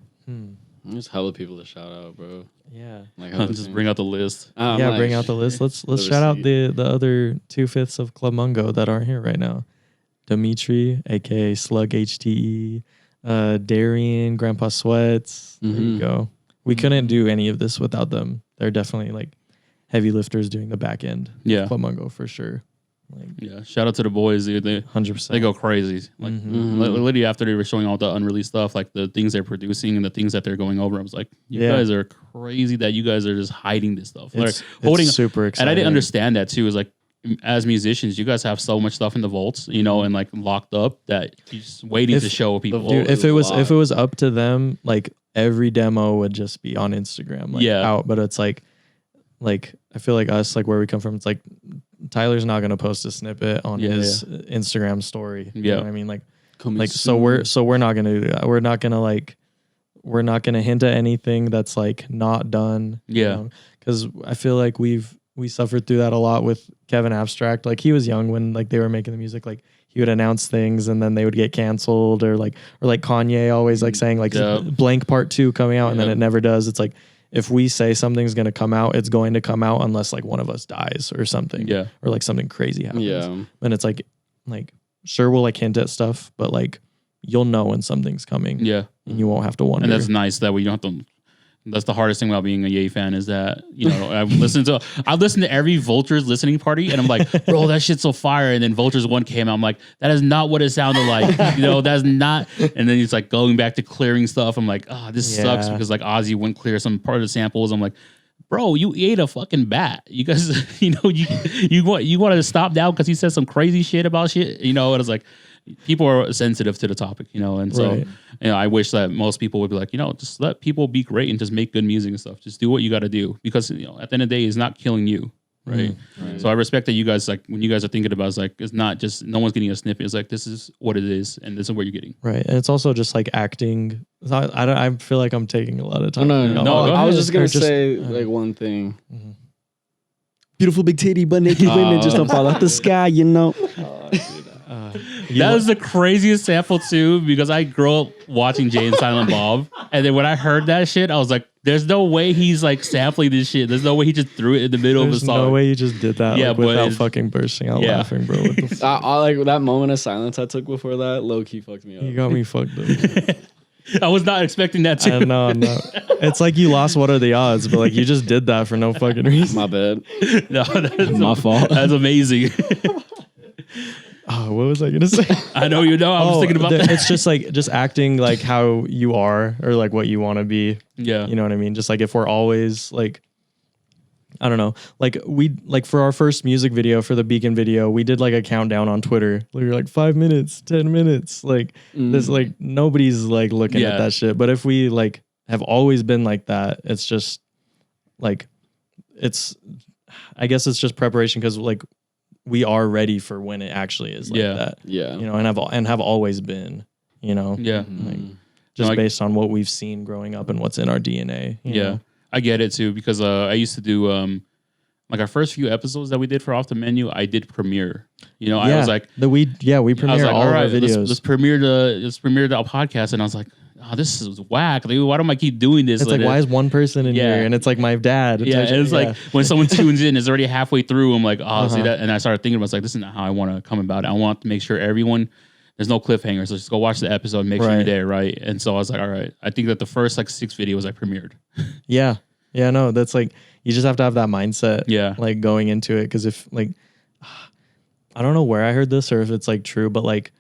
There's hella people to shout out, bro. Yeah. Like just bring out the list. Bring out the list. Let's shout out the other 2/5 of Club Mungo that aren't here right now. Dimitri, aka Slug HTE, Darian, Grandpa Sweats. There you go. We couldn't do any of this without them. They're definitely like heavy lifters doing the back end. Yeah, Club Mungo for sure. Like, shout out to the boys, dude. They 100%. They go crazy. Like literally after they were showing all the unreleased stuff, like the things they're producing and the things that they're going over, I was like, you guys are crazy that you guys are just hiding this stuff. It's super exciting. And I didn't understand that too. Is like, as musicians, you guys have so much stuff in the vaults, you know, and like locked up that you're just waiting to show people. Dude, if it was up to them, like every demo would just be on Instagram, like out. But it's like I feel like us, like where we come from, it's like Tyler's not gonna post a snippet on his Instagram story. You know what I mean? Like so we're not gonna do that. We're not gonna hint at anything that's like not done. Yeah, because I feel like we suffered through that a lot with Kevin Abstract. Like he was young when like they were making the music. Like he would announce things and then they would get canceled, or like Kanye always like saying like blank part 2 coming out and then it never does. It's like if we say something's gonna come out, it's going to come out unless like one of us dies or something. Yeah, or like something crazy happens. Yeah, and it's like sure we'll like hint at stuff, but like you'll know when something's coming. Yeah, and you won't have to wonder. And that's nice that we don't have to. That's the hardest thing about being a Ye fan, is that, you know, I listen to every Vultures listening party and I'm like, bro, that shit's so fire. And then Vultures 1 came out. I'm like, that is not what it sounded like. You know, that's not. And then it's like going back to clearing stuff. I'm like, this sucks, because like Ozzy wouldn't clear some part of the samples. I'm like, bro, you ate a fucking bat. You guys, you know, you want to stop now because he said some crazy shit about shit, you know. And it's like, people are sensitive to the topic, you know, and so you know, I wish that most people would be like, you know, just let people be great and just make good music and stuff. Just do what you got to do, because you know, at the end of the day, it's not killing you, right? So I respect that you guys, like when you guys are thinking about, it's like it's not just no one's getting a snippet. It's like this is what it is, and this is what you're getting. Right, and it's also just like acting. I feel like I'm taking a lot of time. No. I was just gonna say like one thing. Beautiful big titty, but naked women just don't fall out the sky, you know. That was the craziest sample too, because I grew up watching Jay and Silent Bob, and then when I heard that shit, I was like, "There's no way he's like sampling this shit. There's no way he just threw it in the middle of the song. There's no way he just did that without fucking bursting out laughing, bro." What the I like that moment of silence I took before that. Low key fucked me up. You got me fucked up. I was not expecting that too. No. It's like you lost What Are the Odds, but like you just did that for no fucking reason. My bad. No, that's My fault. That's amazing. Oh, what was I gonna say? I know you know. I was thinking about that. It's just like just acting like how you are or like what you want to be. Yeah. You know what I mean? Just like if we're always like, I don't know, like we like for our first music video for the Beacon video, we did like a countdown on Twitter. We were like 5 minutes, 10 minutes, like this, like nobody's like looking at that shit. But if we like have always been like that, it's just like, I guess it's just preparation because like we are ready for when it actually is like that. Yeah. You know, and have always been, you know. Yeah. Like, just based on what we've seen growing up and what's in our DNA. You know? I get it too because I used to do like our first few episodes that we did for Off the Menu. I did premiere. You know, I was like, we premiere all of our videos. Let's premiere the podcast, and I was like, oh, this is whack. Like, why do I keep doing this? It's like why is one person in here? And it's like my dad. Yeah, and it's like when someone tunes in, it's already halfway through. I'm like, oh, see that, and I started thinking about like, this is not how I want to come about it. I want to make sure everyone. There's no cliffhangers. So just go watch the episode, make sure you're there, right? And so I was like, all right. I think that the first like 6 videos I premiered. Yeah, no, that's like you just have to have that mindset. Yeah, like going into it because if like I don't know where I heard this or if it's like true, but like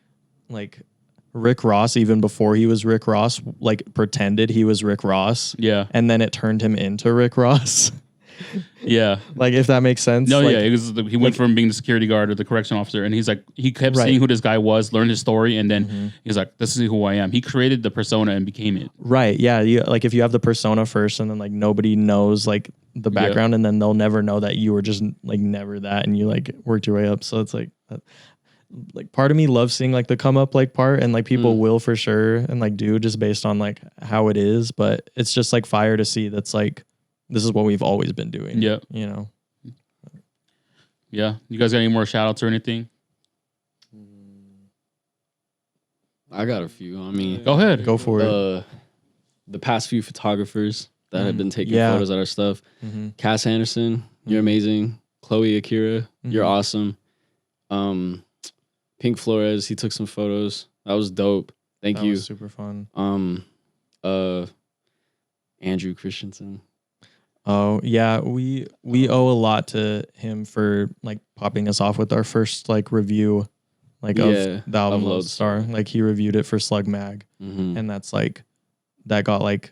Rick Ross, even before he was Rick Ross, like pretended he was Rick Ross. Yeah, and then it turned him into Rick Ross. Yeah, like if that makes sense. No, like, yeah, he went from being the security guard to the correction officer, and he's like, he kept seeing who this guy was, learned his story, and then he's like, this is who I am. He created the persona and became it. Right. Yeah. Like if you have the persona first, and then like nobody knows like the background, and then they'll never know that you were just like never that, and you like worked your way up. So it's like part of me loves seeing like the come up like part, and like people will for sure, and like do just based on like how it is, but it's just like fire to see that's like. This is what we've always been doing. Yeah. You know? Yeah. You guys got any more shout outs or anything? I got a few. I mean, go ahead. Go for it. The past few photographers that have been taking photos of our stuff. Cass Anderson, you're amazing. Chloe Akira, you're awesome. Pink Flores, he took some photos. That was dope. Thank you. Was super fun. Andrew Christensen. Oh yeah, we owe a lot to him for like popping us off with our first like review, like of the album Lodestar. Like he reviewed it for Slug Mag, and that's like that got like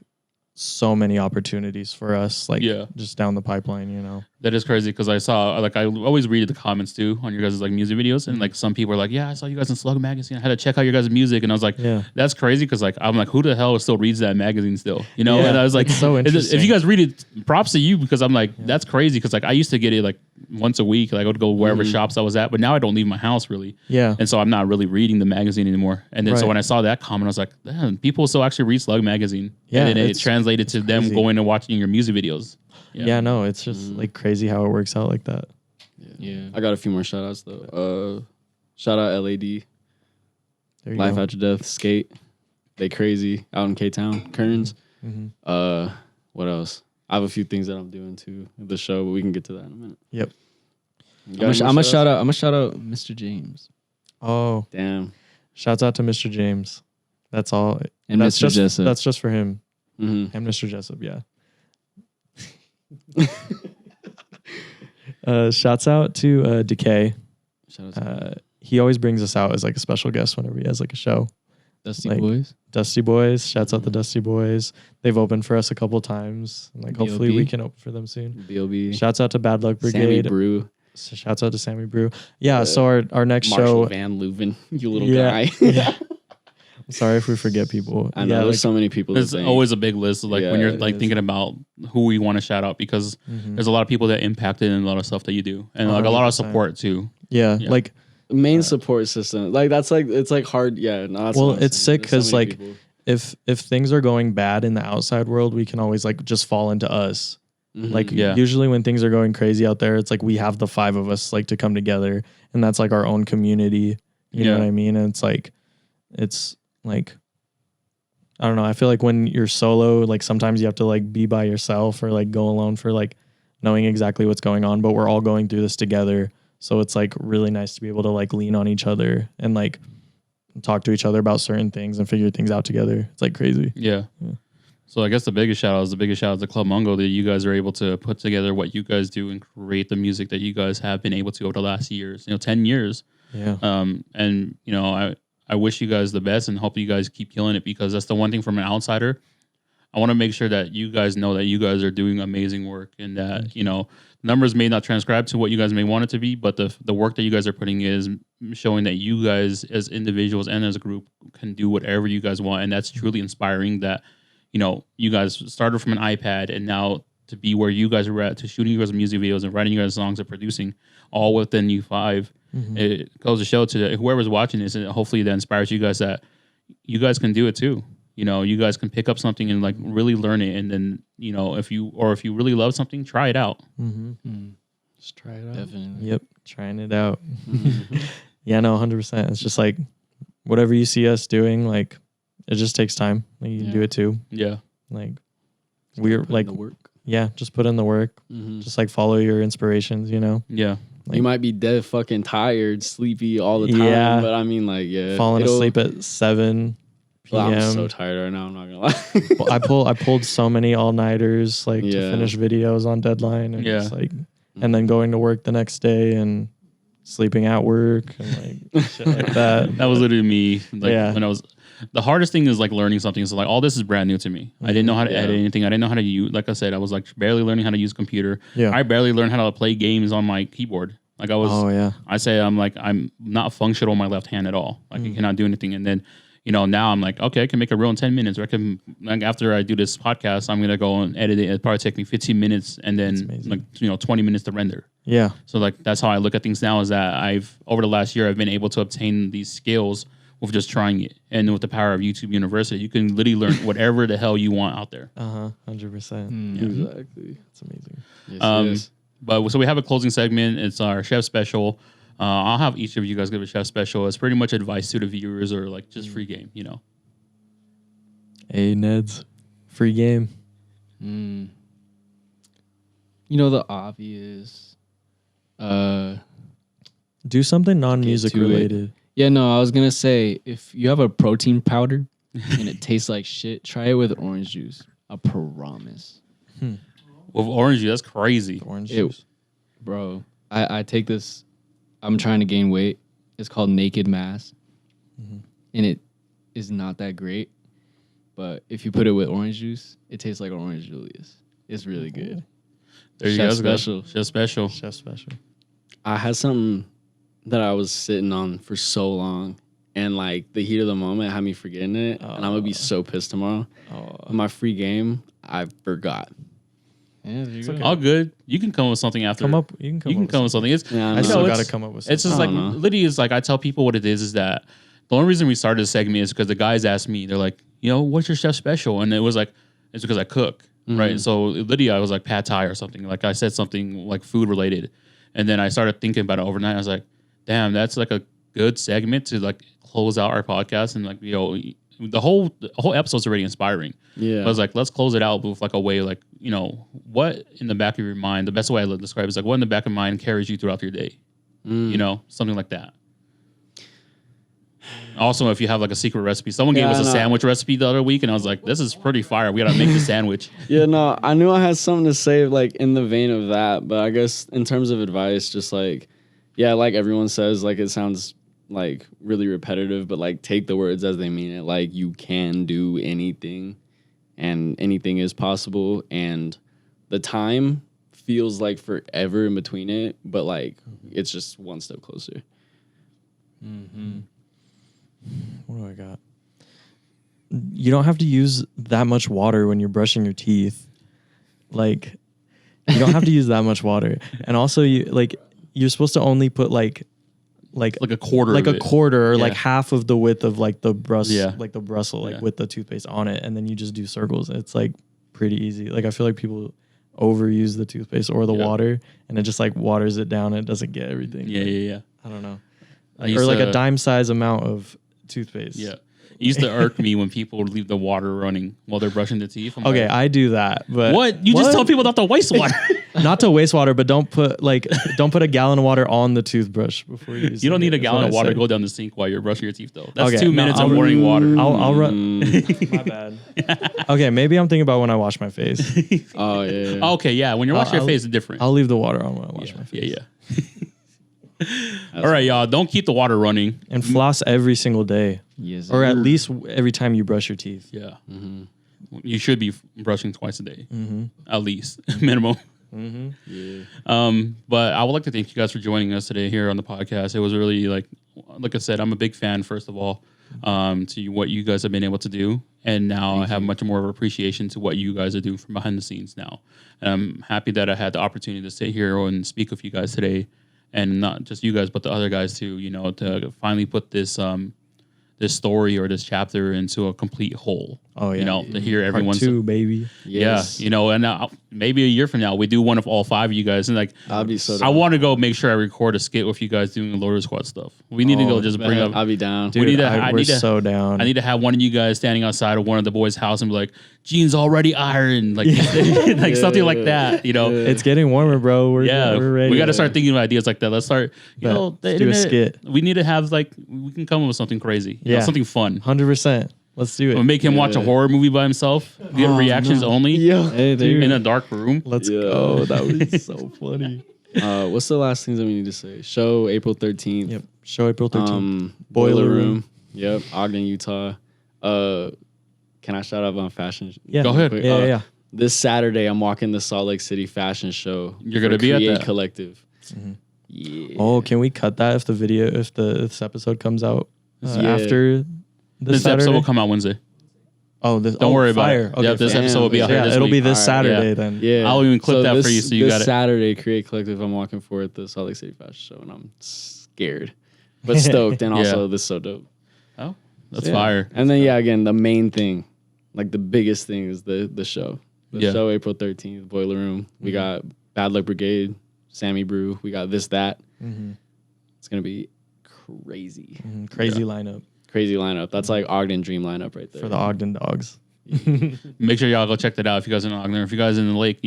so many opportunities for us, like just down the pipeline, you know. That is crazy because I saw like I always read the comments too on your guys' like music videos, and like some people are like, yeah, I saw you guys in Slug Magazine. I had to check out your guys' music, and I was like, that's crazy because like I'm like, who the hell still reads that magazine still, you know? And I was like, it's so interesting. If you guys read it, props to you because I'm like, that's crazy because like I used to get it like once a week, like I would go wherever shops I was at, but now I don't leave my house really, and so I'm not really reading the magazine anymore. And then so when I saw that comment, I was like, damn, people still actually read Slug Magazine, and then it translated to them going and watching your music videos. Yeah, no, it's just like crazy how it works out like that. Yeah. I got a few more shout outs though. Shout out LAD. Life After Death, Skate. They crazy out in K-Town, Kearns. What else? I have a few things that I'm doing too with the show, but we can get to that in a minute. Yep. I'm gonna shout out Mr. James. Oh. Damn. Shouts out to Mr. James. That's all. And that's Mr. Jessup. That's just for him. And Mr. Jessup, yeah. Shouts out to Decay. He always brings us out as like a special guest whenever he has like a show. Dusty Boys. Shouts out the Dusty Boys. They've opened for us a couple times. And like hopefully we can open for them soon. B.O.B. Shouts out to Bad Luck Brigade. Sammy Brew. Shouts out to Sammy Brew. Yeah, so our next Marshall show. Van Leuven, you little guy. I'm sorry if we forget people. I know there's so many people. There's always a big list, like when you're like thinking about who we want to shout out because there's a lot of people that impacted in a lot of stuff that you do, and like a lot of support too. Yeah, like main support system. Like that's like it's like hard. Yeah, no, well, it's sick because like people. if things are going bad in the outside world, we can always like just fall into us. Like usually when things are going crazy out there, it's like we have the 5 of us like to come together, and that's like our own community. You know what I mean? And it's like I don't know. I feel like when you're solo, like sometimes you have to like be by yourself or like go alone for like knowing exactly what's going on, but we're all going through this together. So it's like really nice to be able to like lean on each other and like talk to each other about certain things and figure things out together. It's like crazy. Yeah. So I guess the biggest shout out to Club Mungo that you guys are able to put together what you guys do and create the music that you guys have been able to over the last years, 10 years. Yeah. And I wish you guys the best and hope you guys keep killing it, because that's the one thing from an outsider. I want to make sure that you guys know that you guys are doing amazing work, and that, numbers may not transcribe to what you guys may want it to be, but the work that you guys are putting is showing that you guys as individuals and as a group can do whatever you guys want. And that's truly inspiring that, you guys started from an iPad and now to be where you guys are at, to shooting you guys music videos and writing you guys songs and producing all within U5. It goes to show to whoever's watching this, and hopefully that inspires you guys that you guys can do it too. You guys can pick up something and like really learn it, and then if you really love something, try it out. Just try it out. Definitely. Yep, trying it out. Yeah, no, 100%. It's just like whatever you see us doing, like it just takes time. Like, you can do it too. Yeah, like we're like the work. Yeah, just put in the work. Just like follow your inspirations. Yeah. Like, you might be dead fucking tired, sleepy all the time. Yeah. But I mean, like, yeah, falling asleep at 7 p.m. I'm so tired right now. I'm not gonna lie. I pulled so many all-nighters to finish videos on deadline, and just like, and then going to work the next day and sleeping at work and like shit like that. That was literally me. Like when I was, the hardest thing is like learning something. So like all this is brand new to me. I didn't know how to edit anything. I didn't know how to use. Like I said, I was like barely learning how to use computer. Yeah. I barely learned how to play games on my keyboard. Like I was. Oh yeah. I say I'm not functional on my left hand at all. Like I cannot do anything. And then now I'm like, okay, I can make a reel in 10 minutes. Or I can, like, after I do this podcast, I'm gonna go and edit it. It'll probably take me 15 minutes, and then like 20 minutes to render. Yeah. So like that's how I look at things now. Is that over the last year I've been able to obtain these skills with just trying it, and with the power of YouTube University, you can literally learn whatever the hell you want out there. 100%. Exactly. It's amazing. Yes. But so we have a closing segment. It's our chef special. I'll have each of you guys give a chef special. It's pretty much advice to the viewers, or like just free game, Hey, NEDS, free game. The obvious. Do something non-music Get to it. related. Yeah, no, I was gonna say, if you have a protein powder and it tastes like shit, try it with orange juice. I promise. With orange juice, that's crazy. Orange juice. Bro, I take this. I'm trying to gain weight. It's called Naked Mass, and it is not that great. But if you put it with orange juice, it tastes like orange Julius. It's really good. There you Chef go. special. Chef special. Chef special. I had something that I was sitting on for so long, and like the heat of the moment had me forgetting it, and I'm gonna be so pissed tomorrow. My free game, I forgot. Yeah, there you go. okay. All good. You can come with something after. You can come with something. It's Yeah, I no, still it's- got to come up with something. It's just like literally is like I tell people what it is that the only reason we started this segment is because the guys asked me, they're like, what's your chef special? And it was like, it's because I cook, right? So literally I was like pad thai or something. Like I said something like food related, and then I started thinking about it overnight. I was like, damn, that's like a good segment to like close out our podcast, and like the whole episode's already inspiring. Yeah. But I was like, let's close it out with like a way like, what in the back of your mind, the best way I would describe it is like what in the back of your mind carries you throughout your day. Something like that. Also, if you have like a secret recipe, someone gave us a sandwich recipe the other week, and I was like, this is pretty fire. We got to make the sandwich. Yeah, no, I knew I had something to say like in the vein of that, but I guess in terms of advice, just like, yeah, like everyone says, like it sounds like really repetitive, but like take the words as they mean it. Like you can do anything, and anything is possible, and the time feels like forever in between it, but like it's just one step closer. What do I got? You don't have to use that much water when you're brushing your teeth. Like, you don't have to use that much water. And also, you're supposed to only put like a quarter, like of a it. quarter or like half of the width of like the brush, Yeah. like the bristle, with the toothpaste on it, and then you just do circles. It's like pretty easy. Like I feel like people overuse the toothpaste or the water, and it just like waters it down. And it doesn't get everything. Yeah. I don't know. I used Or like to- a dime size amount of toothpaste. Yeah. It used to irk me when people would leave the water running while they're brushing their teeth. I'm Okay, like, I do that, but what? You just tell people not to waste water. not to waste water, but don't put a gallon of water on the toothbrush before you use You don't need a is gallon what of I water said. to go down the sink while you're brushing your teeth, though. That's Okay, 2 minutes of pouring water. I'll run. My bad. Okay, maybe I'm thinking about when I wash my face. Oh yeah. Okay, yeah. When you're washing your face, it's different. I'll leave the water on when I wash my face. All right, y'all. Don't keep the water running. And floss every single day, Yes. or at least every time you brush your teeth. Yeah. You should be brushing twice a day, at least minimum. But I would like to thank you guys for joining us today here on the podcast. It was really like I said, I'm a big fan, first of all, to what you guys have been able to do. And now I have much more of appreciation to what you guys are doing from behind the scenes now. And I'm happy that I had the opportunity to sit here and speak with you guys today. And not just you guys, but the other guys too, to finally put this this story or this chapter into a complete whole. Oh yeah. To hear everyone's Part 2, baby. Yes. Yeah, and maybe a year from now we do one of all 5 of you guys, and I'll be so. I want to go make sure I record a skit with you guys doing the Loader Squad stuff. We need to go just bring up. I'll be down. Dude, need to- we're so down. I need to have one of you guys standing outside of one of the boys' house and be like, "Jeans already ironed," like something like that. It's getting warmer, bro. We're ready. We got to start thinking of ideas like that. Let's start. Let's The do a internet, skit. We need to have we can come up with something crazy. Something fun. 100%. Let's do it. We'll make him watch a horror movie by himself. Get reactions only. Yeah. Hey, there you In a dark room. Let's go. That would be so funny. What's the last things that we need to say? Show April 13th. Yep. Show April 13th. Boiler Room. Yep. Ogden, Utah. Can I shout out on fashion? Yeah. Go ahead. Yeah. This Saturday, I'm walking the Salt Lake City fashion show. You're gonna be at Create that. Collective. Yeah. Oh, can we cut that if this episode comes out Yeah. after This Saturday? episode will come out Wednesday. Don't worry about fire. it. Okay, Yep, this fire. episode will be out here Yeah, this it'll week. be this All right, Saturday yeah. then. Yeah. I'll even clip that for you so you this got it. Saturday, Create Collective, I'm walking for at the Salt Lake City fashion show, and I'm scared, but stoked, and also this is so dope. Oh, that's Yeah. fire. And then again, the main thing, like the biggest thing, is the show. The show April 13th, Boiler Room. We got Bad Luck Brigade, Sammy Brew. We got this that. It's gonna be crazy. Crazy lineup Crazy lineup. That's like Ogden Dream lineup right there. for the Ogden Dogs. Make sure y'all go check that out if you guys are in Ogden or if you guys are in the lake,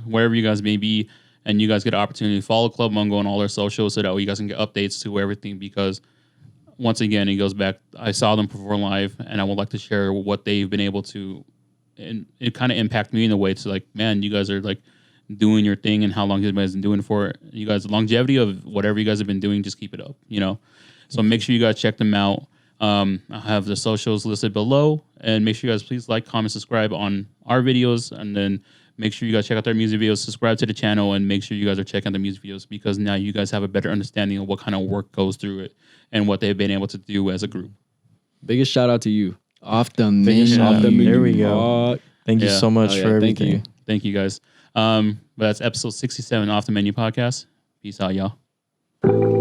wherever you guys may be, and you guys get an opportunity to follow Club Mungo on all their socials so that way you guys can get updates to everything, because once again, it goes back, I saw them perform live and I would like to share what they've been able to, and it kind of impacted me in a way to man, you guys are doing your thing and how long you guys been doing it for. You guys, the longevity of whatever you guys have been doing, just keep it up, So make sure you guys check them out. I'll have the socials listed below, and make sure you guys please like, comment, subscribe on our videos, and then make sure you guys check out their music videos, subscribe to the channel, and make sure you guys are checking out the music videos, because now you guys have a better understanding of what kind of work goes through it and what they've been able to do as a group. Biggest shout out to you. Off the menu. There we go. Thank you so much for thank everything. you. Thank you guys. But that's episode 67 Off the Menu podcast. Peace out, y'all.